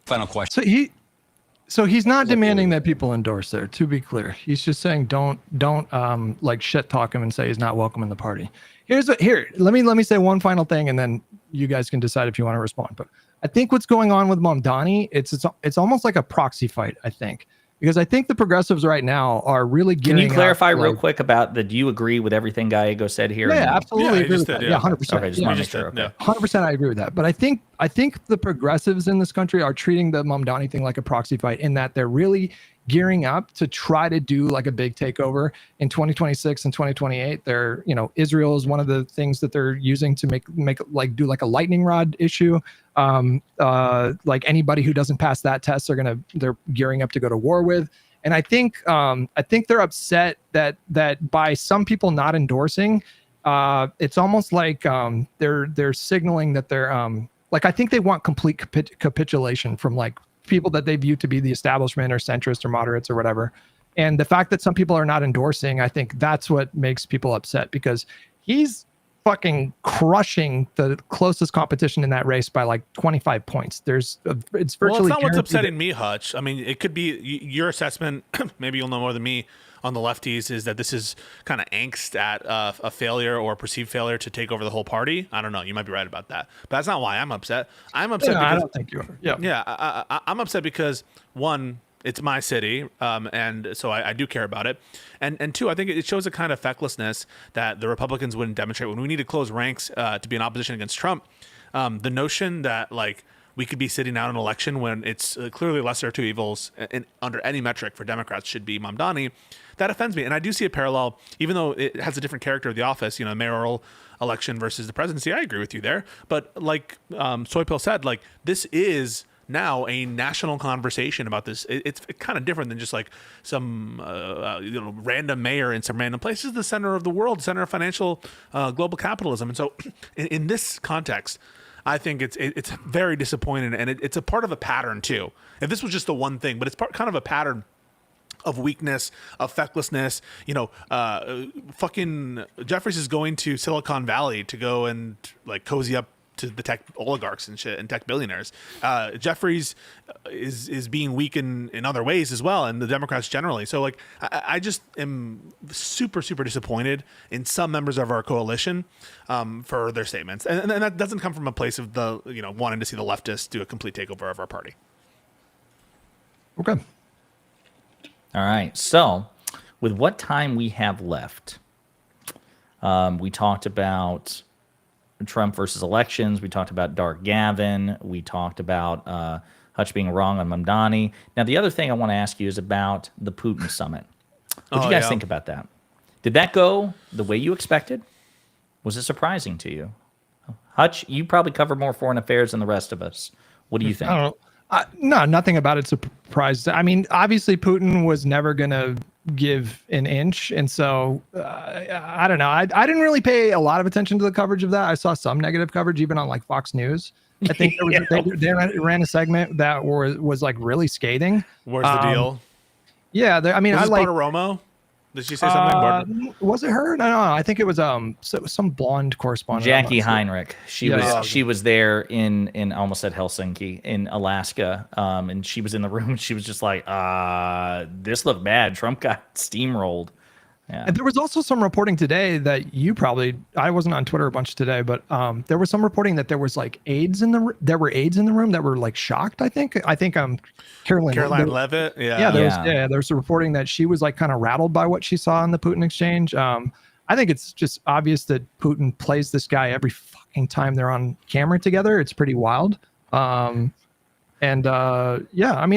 Final question. So he's not demanding that people endorse there, to be clear. He's just saying don't like shit talk him and say he's not welcome in the party. Let me say one final thing, and then you guys can decide if you want to respond. But I think what's going on with Mamdani, it's almost like a proxy fight, I think. because I think the progressives right now are really Can you gearing clarify up, real like- quick about do you agree with everything Gallego said here? Yeah, And- absolutely he agree just with did, that. yeah. Yeah, 100%. Okay, just yeah. want to make sure. Okay. 100% I agree with that. But I think the progressives in this country are treating the Mamdani thing like a proxy fight, in that they're really gearing up to try to do like a big takeover in 2026 and 2028. They're, Israel is one of the things that they're using to make like do like a lightning rod issue. Like anybody who doesn't pass that test, they're gearing up to go to war with. And I think they're upset that by some people not endorsing, it's almost like they're signaling that they're like, I think they want complete capitulation from like people that they view to be the establishment or centrist or moderates or whatever. And the fact that some people are not endorsing, I think that's what makes people upset, because he's fucking crushing the closest competition in that race by like 25 points. It's virtually. Well, it's not what's guaranteed upsetting me, Hutch. I mean, it could be your assessment. Maybe you'll know more than me on the lefties, is that this is kind of angst at a failure or a perceived failure to take over the whole party. I don't know. You might be right about that, but that's not why I'm upset. I'm upset because I don't think you are. Yeah. I'm upset because, one, it's my city, and so I do care about it. And two, I think it shows a kind of fecklessness that the Republicans wouldn't demonstrate when we need to close ranks to be in opposition against Trump. The notion that like we could be sitting out an election when it's clearly lesser of two evils under any metric for Democrats should be Mamdani, that offends me. And I do see a parallel, even though it has a different character of the office, mayoral election versus the presidency. I agree with you there. But like Soypil said, like this is now a national conversation about this. It's kind of different than just like some random mayor in some random place. This is the center of the world, center of financial global capitalism. And so in this context, I think it's very disappointing, and it's a part of a pattern too. If this was just the one thing, but it's kind of a pattern of weakness, of fecklessness. Fucking Jeffries is going to Silicon Valley to go and like cozy up to the tech oligarchs and shit and tech billionaires. Jeffries is being weak in other ways as well, and the Democrats generally. So like I just am super disappointed in some members of our coalition for their statements, and that doesn't come from a place of the wanting to see the leftists do a complete takeover of our party. Okay. All right. So, with what time we have left, we talked about Trump versus elections. We talked about Dark Gavin. We talked about Hutch being wrong on Mamdani. Now, the other thing I want to ask you is about the Putin summit. What do you guys think about that? Did that go the way you expected? Was it surprising to you? Hutch, you probably cover more foreign affairs than the rest of us. What do you think? I don't know. No, nothing about it surprised. I mean, obviously Putin was never going to give an inch. And so I don't know. I didn't really pay a lot of attention to the coverage of that. I saw some negative coverage, even on like Fox News. I think they ran a segment that was like really scathing. Where's the deal? Yeah. I mean, was I like Romo. Did she say something? Was it her? No. I think it was some blonde correspondent. Jackie Heinrich. She was there in almost at Helsinki in Alaska, and she was in the room. And she was just like, "This looked bad. Trump got steamrolled." Yeah. And there was also some reporting today that I wasn't on Twitter a bunch today, but there was some reporting that there was like AIDS in the room that were like shocked. I think Caroline Levitt. There was a reporting that she was like kind of rattled by what she saw in the Putin exchange. I think it's just obvious that Putin plays this guy every fucking time they're on camera together. It's pretty wild. I mean,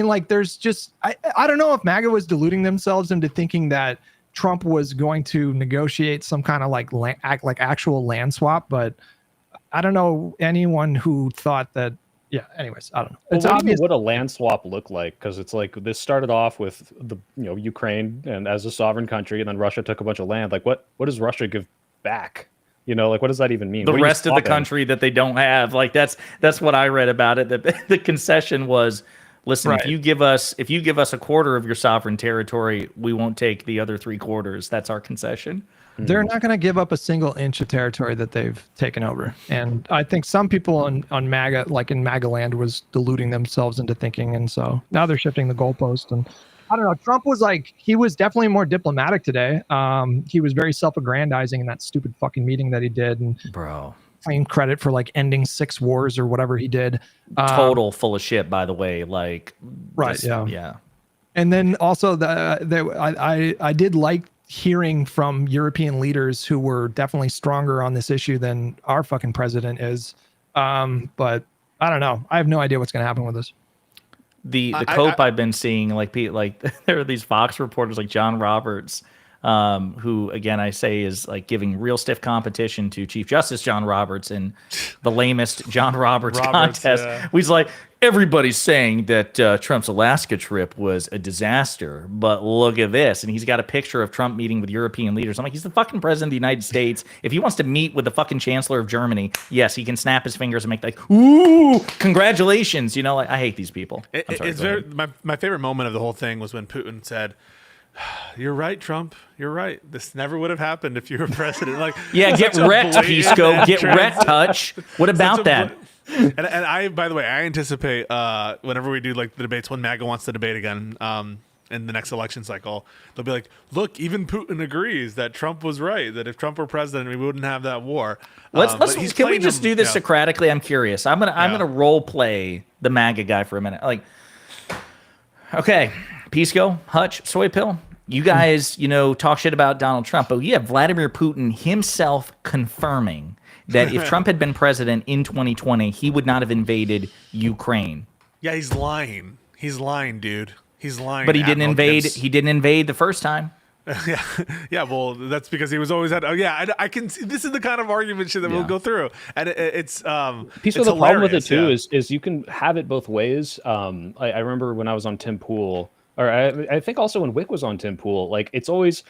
like there's just I don't know if MAGA was deluding themselves into thinking that Trump was going to negotiate some kind of like actual land swap, but I don't know anyone who thought that. Yeah. Anyways, I don't know. It's obvious what a land swap looked like, because it's like this started off with the Ukraine and as a sovereign country, and then Russia took a bunch of land. Like what does Russia give back? Like what does that even mean? The rest of the country that they don't have. Like that's what I read about it. That the concession was, listen, right, if you give us a quarter of your sovereign territory, we won't take the other 3/4. That's our concession. They're not going to give up a single inch of territory that they've taken over. And I think some people on MAGA, like in MAGA land, was deluding themselves into thinking. And so now they're shifting the goalpost. And I don't know. Trump was he was definitely more diplomatic today. He was very self-aggrandizing in that stupid fucking meeting that he did. And claimed credit for like ending 6 wars or whatever he did. Total full of shit, by the way. Like, right. Yeah. And then also I did like hearing from European leaders who were definitely stronger on this issue than our fucking president is. But I don't know. I have no idea what's going to happen with this. The cope I've been seeing, like there are these Fox reporters like John Roberts, who again I say is like giving real stiff competition to Chief Justice John Roberts in the lamest John Roberts contest. Yeah. He's like, everybody's saying that Trump's Alaska trip was a disaster, but look at this. And he's got a picture of Trump meeting with European leaders. I'm like, he's the fucking president of the United States. If he wants to meet with the fucking chancellor of Germany, yes, he can snap his fingers and make like, ooh, congratulations. You know, like, I hate these people. It's very my favorite moment of the whole thing was when Putin said, "You're right, Trump. You're right. This never would have happened if you were president." Like, yeah, get wrecked, Pisco. Get wrecked, Hutch. What about that? And I, by the way, I anticipate whenever we do like the debates, when MAGA wants to debate again in the next election cycle, they'll be like, "Look, even Putin agrees that Trump was right. That if Trump were president, we wouldn't have that war." Can we just do this Socratically? I'm curious. I'm gonna role play the MAGA guy for a minute. Like, okay, Pisco, Hutch, Soy Pill. You guys, talk shit about Donald Trump, but you have Vladimir Putin himself confirming that if Trump had been president in 2020, he would not have invaded Ukraine. Yeah, he's lying. He's lying, dude. He's lying. But he didn't invade. He didn't invade the first time. Yeah. Well, that's because he was always at. Oh, yeah. I can see. This is the kind of argument shit that we'll go through, and it's. Piece the problem with it too is you can have it both ways. I remember when I was on Tim Pool, or I think also when Wick was on Tim Pool. Like, it's always,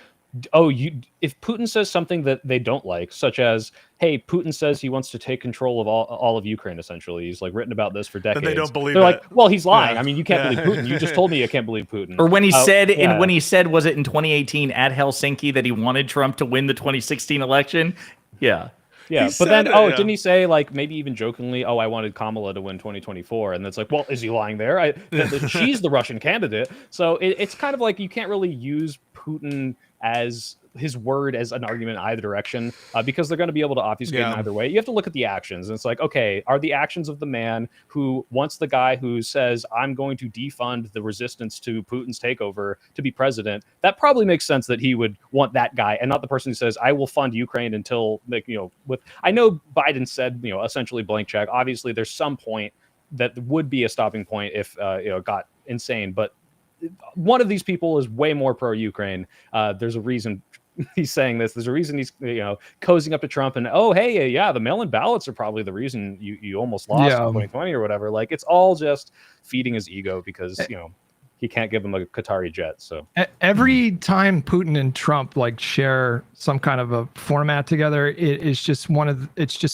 if Putin says something that they don't like, such as, hey, Putin says he wants to take control of all of Ukraine, essentially. He's like written about this for decades. Then they don't believe They're it. like, well, he's lying. I mean, you can't believe Putin. You just told me you can't believe Putin. Or when he said, was it in 2018 at Helsinki that he wanted Trump to win the 2016 election? Yeah. Yeah, but then, didn't he say, like, maybe even jokingly, I wanted Kamala to win 2024? And it's like, well, is he lying there? She's the Russian candidate. So it's kind of like you can't really use Putin as his word as an argument in either direction, because they're going to be able to obfuscate in either way. You have to look at the actions. And it's like, okay, are the actions of the man who wants the guy who says, I'm going to defund the resistance to Putin's takeover to be president? That probably makes sense that he would want that guy and not the person who says, I will fund Ukraine until, I know Biden said, essentially blank check. Obviously, there's some point that would be a stopping point if, it got insane. But one of these people is way more pro-Ukraine. There's a reason he's saying this. There's a reason he's cozying up to Trump and the mail-in ballots are probably the reason you almost lost in 2020 or whatever. Like, it's all just feeding his ego because he can't give him a Qatari jet. So every time Putin and Trump share some kind of a format together, it's just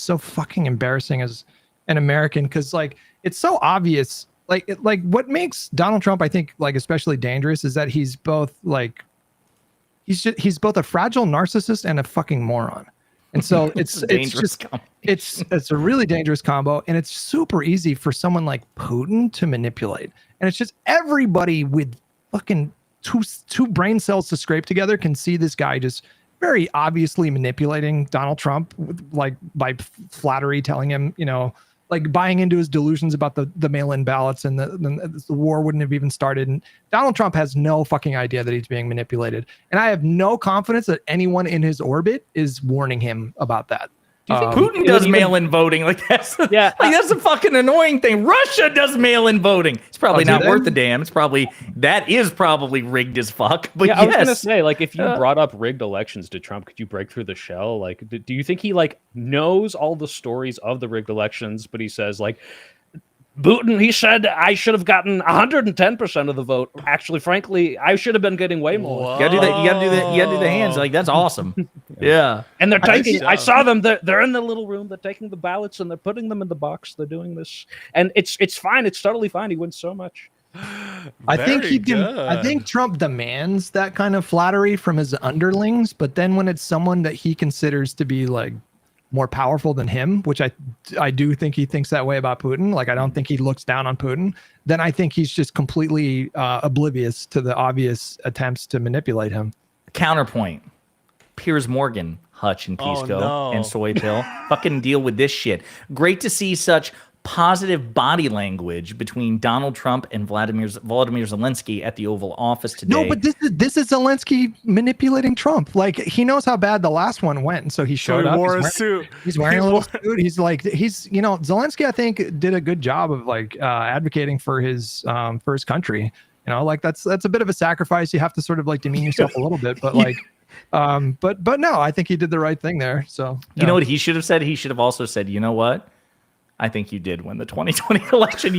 so fucking embarrassing as an American, because it's so obvious. Like what makes Donald Trump, I think, especially dangerous is that he's both he's both a fragile narcissist and a fucking moron. And so it's a really dangerous combo, and it's super easy for someone like Putin to manipulate. And it's just everybody with fucking two brain cells to scrape together can see this guy just very obviously manipulating Donald Trump, by flattery, telling him, buying into his delusions about the mail-in ballots and the war wouldn't have even started. And Donald Trump has no fucking idea that he's being manipulated. And I have no confidence that anyone in his orbit is warning him about that. Do you think Putin does mail-in voting? That's a fucking annoying thing. Russia does mail-in voting. It's probably not worth a damn. That is probably rigged as fuck. But I was gonna say, if you brought up rigged elections to Trump, could you break through the shell? Do you think he knows all the stories of the rigged elections, but he says Putin, he said I should have gotten 110% of the vote. Actually, frankly, I should have been getting way more. You gotta do that. You gotta do the hands. That's awesome. Yeah. And they're taking. I saw them. They're in the little room. They're taking the ballots and they're putting them in the box. They're doing this, and it's fine. It's totally fine. He wins so much. I think Trump demands that kind of flattery from his underlings, but then when it's someone that he considers to be more powerful than him, which I do think he thinks that way about Putin. I don't think he looks down on Putin. Then I think he's just completely oblivious to the obvious attempts to manipulate him. Counterpoint: Piers Morgan, Hutch and Pisco and Soy Pill fucking deal with this shit. Great to see such positive body language between Donald Trump and Vladimir Zelensky at the Oval Office today. No, but this is Zelensky manipulating Trump. Like, he knows how bad the last one went, and so he showed up. Wore a suit. He's wearing a little suit. He's like, Zelensky, I think, did a good job of like advocating for his country. Like that's a bit of a sacrifice. You have to sort of like demean yourself a little bit, but like. But no, I think he did the right thing there. So you know what he should have said? He should have also said, you know what? I think you did win the 2020 election.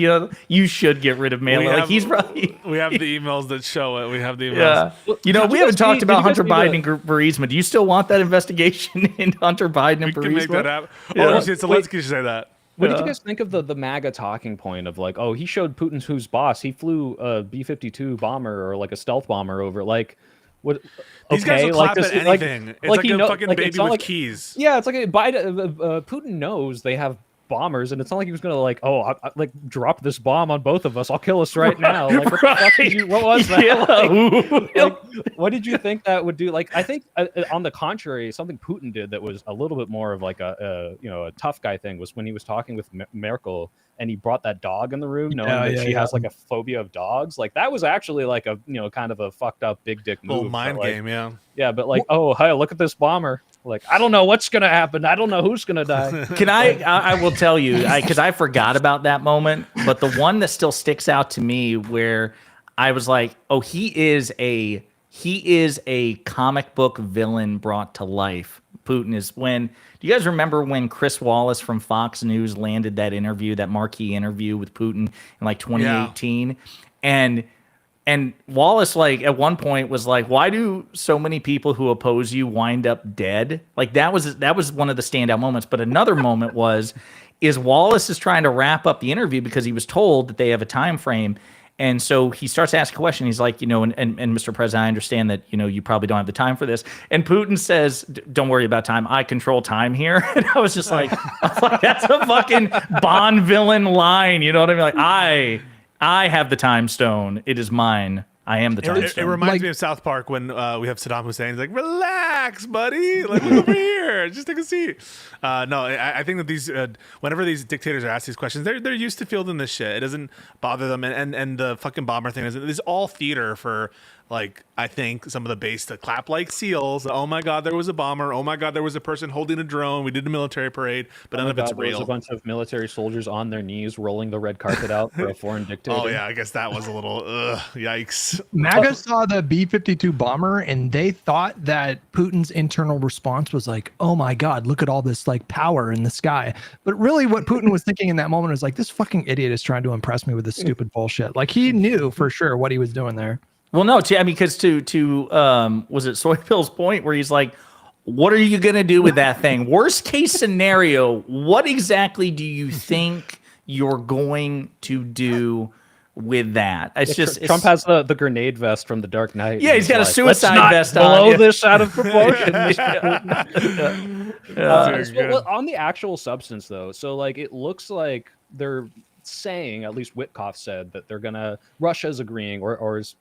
You should get rid of mail. Like he's probably. We have the emails that show it. We have the emails. Yeah. We haven't talked about Hunter Biden and Burisma. Do you still want that investigation into Hunter Biden and Burisma? We can make that happen. Oh, Zelensky should say that. What did you guys think of the MAGA talking point of like, oh, he showed Putin's who's boss. He flew a B-52 bomber or like a stealth bomber over. Like, what? These guys will clap at anything. It's like a fucking baby with keys. Yeah, it's like Putin knows they have bombers, and it's not like he was gonna like, like drop this bomb on both of us. I'll kill us right now. Like, what the fuck did you? What was that? Like, what did you think that would do? Like, I think on the contrary, something Putin did that was a little bit more of like a tough guy thing was when he was talking with Merkel. And he brought that dog in the room, knowing that she has like a phobia of dogs. Like that was actually like a kind of a fucked up big dick move. Little mind game, yeah. Yeah, but like, oh, hey, look at this bomber. Like, I don't know what's gonna happen. I don't know who's gonna die. Can I will tell you, because I forgot about that moment, but the one that still sticks out to me where I was like, oh, he is a comic book villain brought to life. Putin is when. Do you guys remember when Chris Wallace from Fox News landed that interview, that marquee interview with Putin in like 2018? Yeah. And Wallace, like, at one point was like, why do so many people who oppose you wind up dead? Like that was one of the standout moments. But another moment is Wallace is trying to wrap up the interview because he was told that they have a time frame. And so he starts to ask a question. He's like, and Mr. President, I understand that, you probably don't have the time for this. And Putin says, don't worry about time. I control time here. And I was just like, that's a fucking Bond villain line. You know what I mean? Like, I have the time stone. It is mine. I am the time stone. It reminds me of South Park when we have Saddam Hussein. He's like, relax, buddy. Like, look over here. Just take a seat. No, I think that these, whenever these dictators are asked these questions, they're used to fielding this shit. It doesn't bother them. And the fucking bomber thing is all theater for, like, I think some of the base to clap like seals. Oh my God, there was a bomber. Oh my God, there was a person holding a drone. We did a military parade, but none of it's real. There was a bunch of military soldiers on their knees rolling the red carpet out for a foreign dictator. Oh yeah, I guess that was a little yikes. MAGA saw the B-52 bomber and they thought that Putin's internal response was like, oh my God, look at all this like power in the sky. But really what Putin was thinking in that moment was like, this fucking idiot is trying to impress me with this stupid bullshit. Like he knew for sure what he was doing there. Well, no, I mean, because to was it Soy Pill's point where he's like, what are you going to do with that thing? Worst case scenario, what exactly do you think you're going to do with that? It's just Trump has the grenade vest from The Dark Knight. Yeah, he's got a suicide vest on. Blow this out of proportion. Well, on the actual substance, though, so like it looks like they're saying, at least Witkoff said, that they're Russia's agreeing or is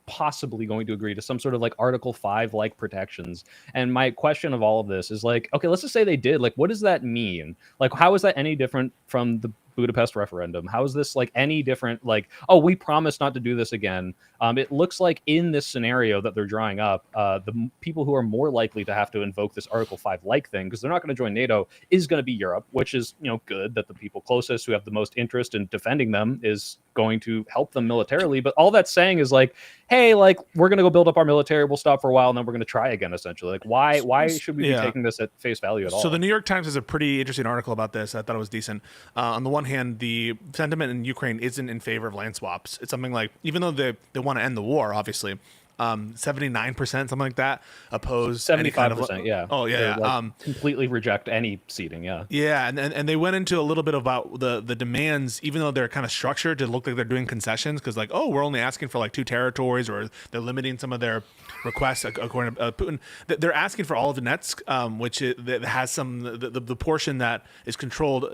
possibly going to agree to some sort of like Article 5 like protections. And my question of all of this is like, okay, let's just say they did. Like, what does that mean? Like, how is that any different from the Budapest referendum? How is this like any different? Like, oh, we promise not to do this again. It looks like in this scenario that they're drawing up, the people who are more likely to have to invoke this Article 5 like thing, because they're not going to join NATO, is going to be Europe, which is, good that the people closest who have the most interest in defending them is going to help them militarily. But all that's saying is like, hey, like we're going to go build up our military, we'll stop for a while, and then we're going to try again, essentially. Like, why should we be taking this at face value at all? So the New York Times has a pretty interesting article about this. I thought it was decent. On the one hand, the sentiment in Ukraine isn't in favor of land swaps. It's something like, even though they want to end the war, obviously, 79%, something like that, oppose 75%, any kind of, yeah. Oh yeah, like, completely reject any ceding, yeah. Yeah, and they went into a little bit about the demands, even though they're kind of structured to look like they're doing concessions, because like, oh, we're only asking for like 2 territories, or they're limiting some of their requests according to Putin. They're asking for all of Donetsk, which that has some the portion that is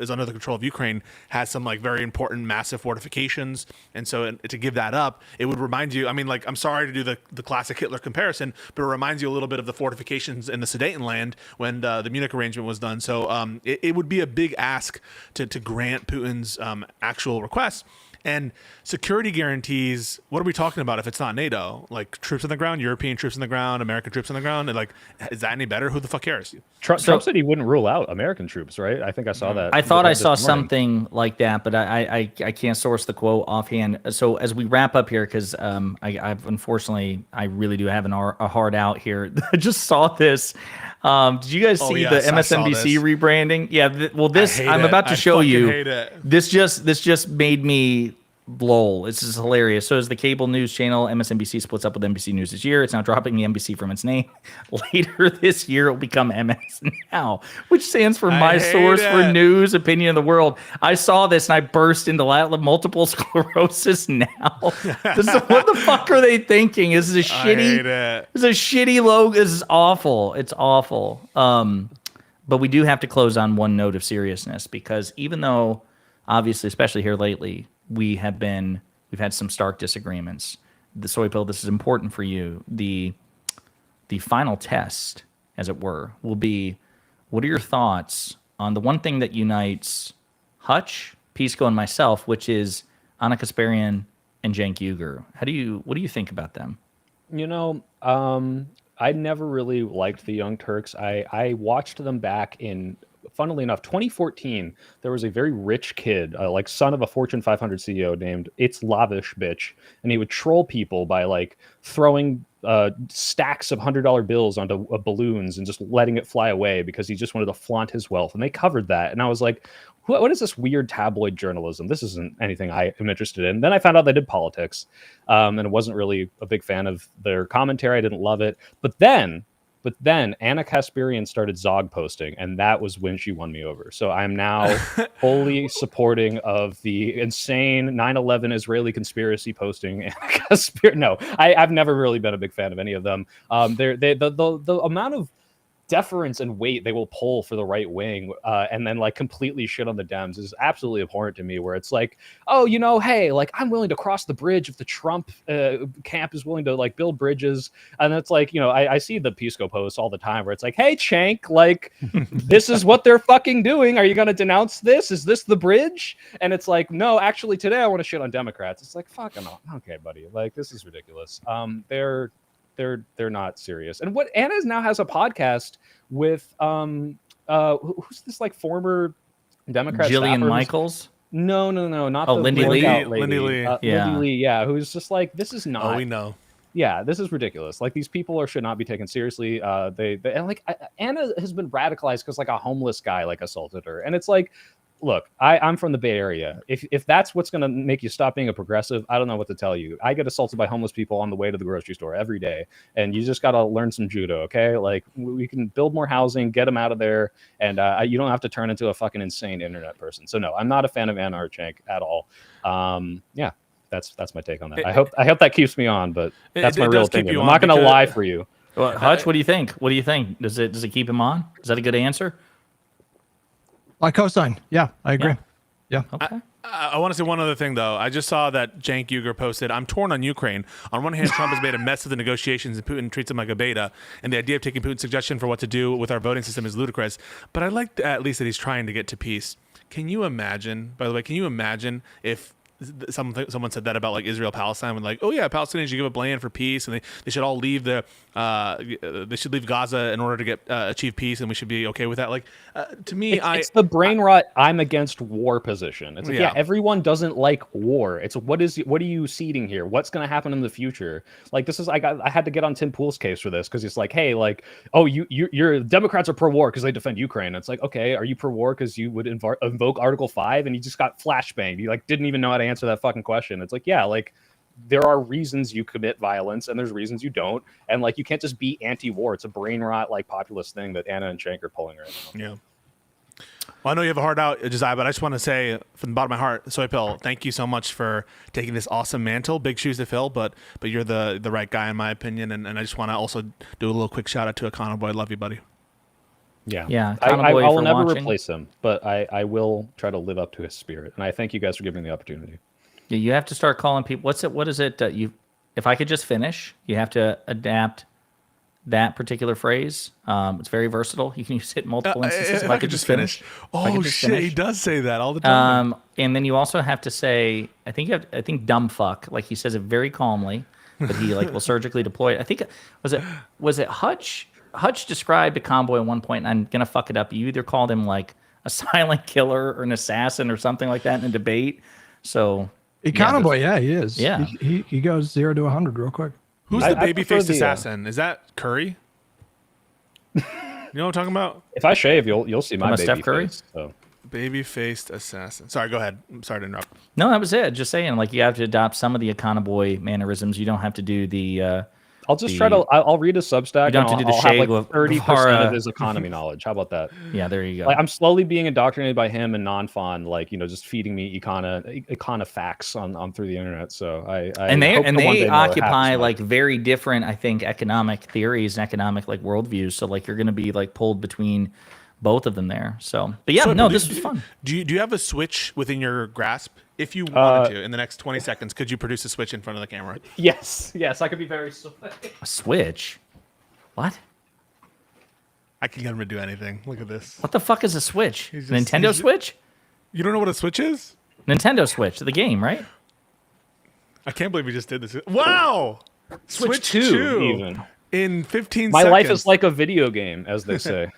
under the control of Ukraine has some like very important massive fortifications, and so to give that up, it would remind you. I mean, like, I'm sorry to do the the classic Hitler comparison, but it reminds you a little bit of the fortifications in the Sudetenland when the Munich arrangement was done. So it would be a big ask to grant Putin's actual requests. And security guarantees, what are we talking about if it's not NATO? Like troops on the ground, European troops on the ground, American troops on the ground? And like, is that any better? Who the fuck cares? Trump said he wouldn't rule out American troops, right? I think I saw that. I thought I saw something like that, but I can't source the quote offhand. So as we wrap up here, because I've unfortunately, I really do have a hard out here. I just saw this. Did you guys see the MSNBC rebranding? Yeah. Well, this I'm about to show you. This just made me lol. This is hilarious. So as the cable news channel, MSNBC splits up with NBC News this year. It's now dropping the NBC from its name. Later this year, it will become MS Now, which stands for My Source for News, Opinion of the World. I saw this and I burst into multiple sclerosis now. What the fuck are they thinking? This is a shitty. This is a shitty logo. This is awful. It's awful. But we do have to close on one note of seriousness, because even though, obviously, especially here lately, we've had some stark disagreements. The soy pill, this is important for you. The final test, as it were, will be, what are your thoughts on the one thing that unites Hutch, Pisco, and myself, which is Anna Kasparian and Cenk Uygur? What do you think about them? You know, I never really liked the Young Turks. I watched them back in, funnily enough, 2014, there was a very rich kid, like son of a Fortune 500 CEO named It's Lavish Bitch. And he would troll people by like throwing stacks of $100 bills onto balloons and just letting it fly away because he just wanted to flaunt his wealth. And they covered that. And I was like, what is this weird tabloid journalism? This isn't anything I am interested in. Then I found out they did politics, and I wasn't really a big fan of their commentary. I didn't love it. But then Anna Kasparian started Zog posting, and that was when she won me over. So I'm now fully supporting of the insane 9/11 Israeli conspiracy posting. Anna Kasparian. No, I've never really been a big fan of any of them. The amount of deference and weight they will pull for the right wing, and then like completely shit on the Dems is absolutely abhorrent to me, where it's like, oh, you know, hey, like I'm willing to cross the bridge if the Trump camp is willing to like build bridges. And it's like, you know, I see the Pisco posts all the time where it's like, hey, Cenk, like this is what they're fucking doing. Are you going to denounce this? Is this the bridge? And it's like, no, actually today I want to shit on Democrats. It's like, fuck them. Okay, buddy. Like, this is ridiculous. They're not serious. And what Anna now has a podcast with who's this like former Democrat Jillian staffer? Michaels? No, not Lindy Lee. Lindy Lee. Yeah. Lindy Lee, yeah, who's just like, this is not. Oh, we know. Yeah, this is ridiculous. Like, these people should not be taken seriously. Anna has been radicalized because like a homeless guy like assaulted her, and it's like, look, I'm from the Bay Area. If that's what's going to make you stop being a progressive, I don't know what to tell you. I get assaulted by homeless people on the way to the grocery store every day, and you just got to learn some judo, okay? Like, we can build more housing, get them out of there, and you don't have to turn into a fucking insane internet person. So no, I'm not a fan of Anna or Cenk at all. Yeah, that's my take on that. I hope that keeps me on, but that's my real opinion. I'm not going to lie for you. Well, Hutch, what do you think? What do you think? Does it keep him on? Is that a good answer? I co-sign. Yeah, I agree. Yeah. Okay. I want to say one other thing, though. I just saw that Cenk Uygur posted, I'm torn on Ukraine. On one hand, Trump has made a mess of the negotiations and Putin treats him like a beta. And the idea of taking Putin's suggestion for what to do with our voting system is ludicrous. But I like at least that he's trying to get to peace. Can you imagine, by the way, if someone said that about like Israel Palestine, when like, oh yeah, Palestinians should give up land for peace, and they should all leave they should leave Gaza in order to get achieve peace, and we should be okay with that. Like, to me, it's the brain rot I'm against war position. It's like, yeah, everyone doesn't like war. It's what are you seeding here? What's going to happen in the future? Like, this is I had to get on Tim Pool's case for this, because it's like, hey, like, oh, your Democrats are pro-war because they defend Ukraine. It's like, okay, are you pro-war because you would invoke Article 5 and you just got flashbanged? You like didn't even know how to answer that fucking question. It's like, yeah, like, there are reasons you commit violence and there's reasons you don't, and like, you can't just be anti-war. It's a brain rot like populist thing that Anna and Cenk are pulling right now. Yeah. Well, I know you have a heart out, Josiah, but I just want to say from the bottom of my heart, Soy Pill, thank you so much for taking this awesome mantle. Big shoes to fill, but you're the right guy in my opinion, and I just want to also do a little quick shout out to Econo Boy. Love you, buddy. Yeah. I will never replace him, but I will try to live up to his spirit, and I thank you guys for giving me the opportunity. Yeah, you have to start calling people. What is it? if I could just finish, you have to adapt that particular phrase. It's very versatile. You can use it in multiple instances. If I could just finish. Oh shit, he does say that all the time. And then you also have to say, I think dumb fuck. Like he says it very calmly, but he like will surgically deploy it. I think was it Hutch? Hutch described a convoy at one point, and I'm gonna fuck it up. You either called him like a silent killer or an assassin or something like that in a debate. So Convoy, yeah, he is. Yeah, he goes 0 to 100 real quick. Who's the baby-faced assassin? Is that Curry? You know what I'm talking about? If I shave, you'll see my baby Steph Curry. face, so. Baby-faced assassin. Sorry, go ahead. I'm sorry to interrupt. No, that was it. Just saying, like you have to adopt some of the Econoboy mannerisms. You don't have to do the. I'll just try to. I'll read his Substack. You don't have to do the I'll have shade like 30% of his economy knowledge. How about that? Yeah, there you go. Like, I'm slowly being indoctrinated by him and non-fon, like just feeding me econa facts on through the internet. So they occupy like very different, I think, economic theories and economic like worldviews. So like you're going to be like pulled between both of them there. So, but yeah, this was fun. Do you have a switch within your grasp? If you wanted to, in the next 20 seconds, could you produce a switch in front of the camera? Yes, I could be very A switch? What? I can get him to do anything. Look at this. What the fuck is a switch? Nintendo Switch? You don't know what a switch is? Nintendo Switch, the game, right? I can't believe we just did this. Wow! Switch 2 even. In 15 My seconds. life is like a video game, as they say.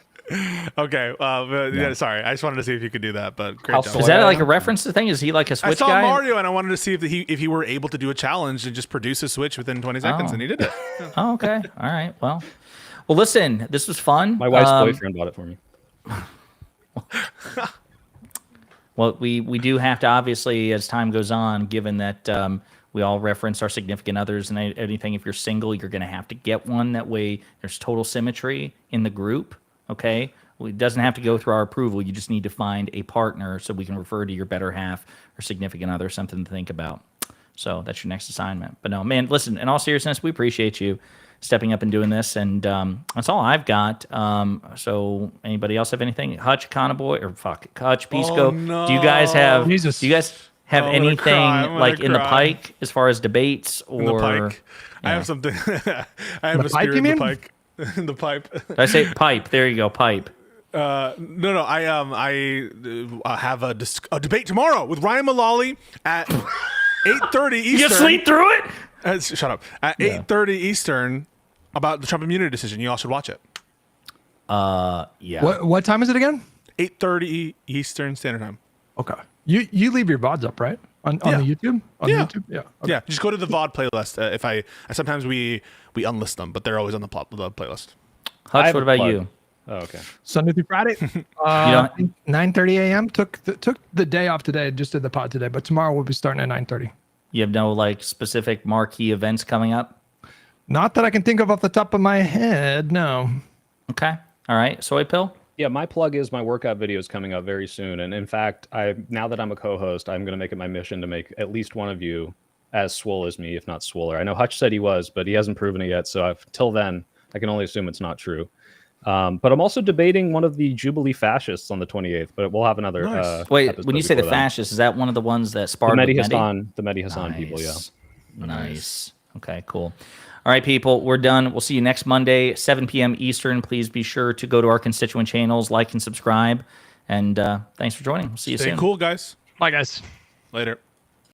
Okay, yeah, sorry. I just wanted to see if you could do that, but great job. Is that like a reference to thing? Is he like a Switch guy? I saw Mario, and I wanted to see if he were able to do a challenge and just produce a Switch within 20 seconds, and he did it. Yeah. Oh, okay. All right. Well, listen, this was fun. My wife's boyfriend bought it for me. Well, we do have to, obviously, as time goes on, given that we all reference our significant others and anything, if you're single, you're going to have to get one. That way there's total symmetry in the group. Okay, well, it doesn't have to go through our approval. You just need to find a partner so we can refer to your better half or significant other, something to think about. So that's your next assignment. But no, man, listen, in all seriousness, we appreciate you stepping up and doing this. And that's all I've got. So anybody else have anything? Hutch, Conaboy, or Hutch, Pisco. No. Do you guys have anything like in the cry. pike as far as debates or? In the pike. I have something. I have a spirit in the pike. In the pipe. Did I say pipe? There you go, pipe. No. I have a debate tomorrow with Ryan Mullally at 8:30 Eastern. You sleep through it? Shut up. At 8:30 Eastern about the Trump immunity decision. You all should watch it. Yeah. What time is it again? 8:30 Eastern Standard Time. Okay. You leave your VODs up, right? On the YouTube? On Yeah. the YouTube? Yeah. Okay. Yeah. Just go to the VOD playlist. Sometimes we unlist them, but they're always on the playlist. Hutch, what about you? Oh, okay. Sunday through Friday. 9:30 a.m. Took the day off today. Just did the pod today, but tomorrow we'll be starting at 9:30. You have no like specific marquee events coming up? Not that I can think of off the top of my head. No. Okay. All right. Soy pill. Yeah, my plug is my workout video is coming up very soon, and in fact, now that I'm a co-host, I'm going to make it my mission to make at least one of you as swole as me, if not swoller. I know Hutch said he was, but he hasn't proven it yet. So till then, I can only assume it's not true. But I'm also debating one of the Jubilee fascists on the 28th, but we'll have another. Nice. Wait, when you say the fascists, is that one of the ones that sparred the Mehdi Hassan people? Yeah. Nice. Okay, cool. All right, people, we're done. We'll see you next Monday, 7 p.m. Eastern. Please be sure to go to our constituent channels, like and subscribe. And thanks for joining. We'll see you soon. Stay cool, guys. Bye, guys. Later.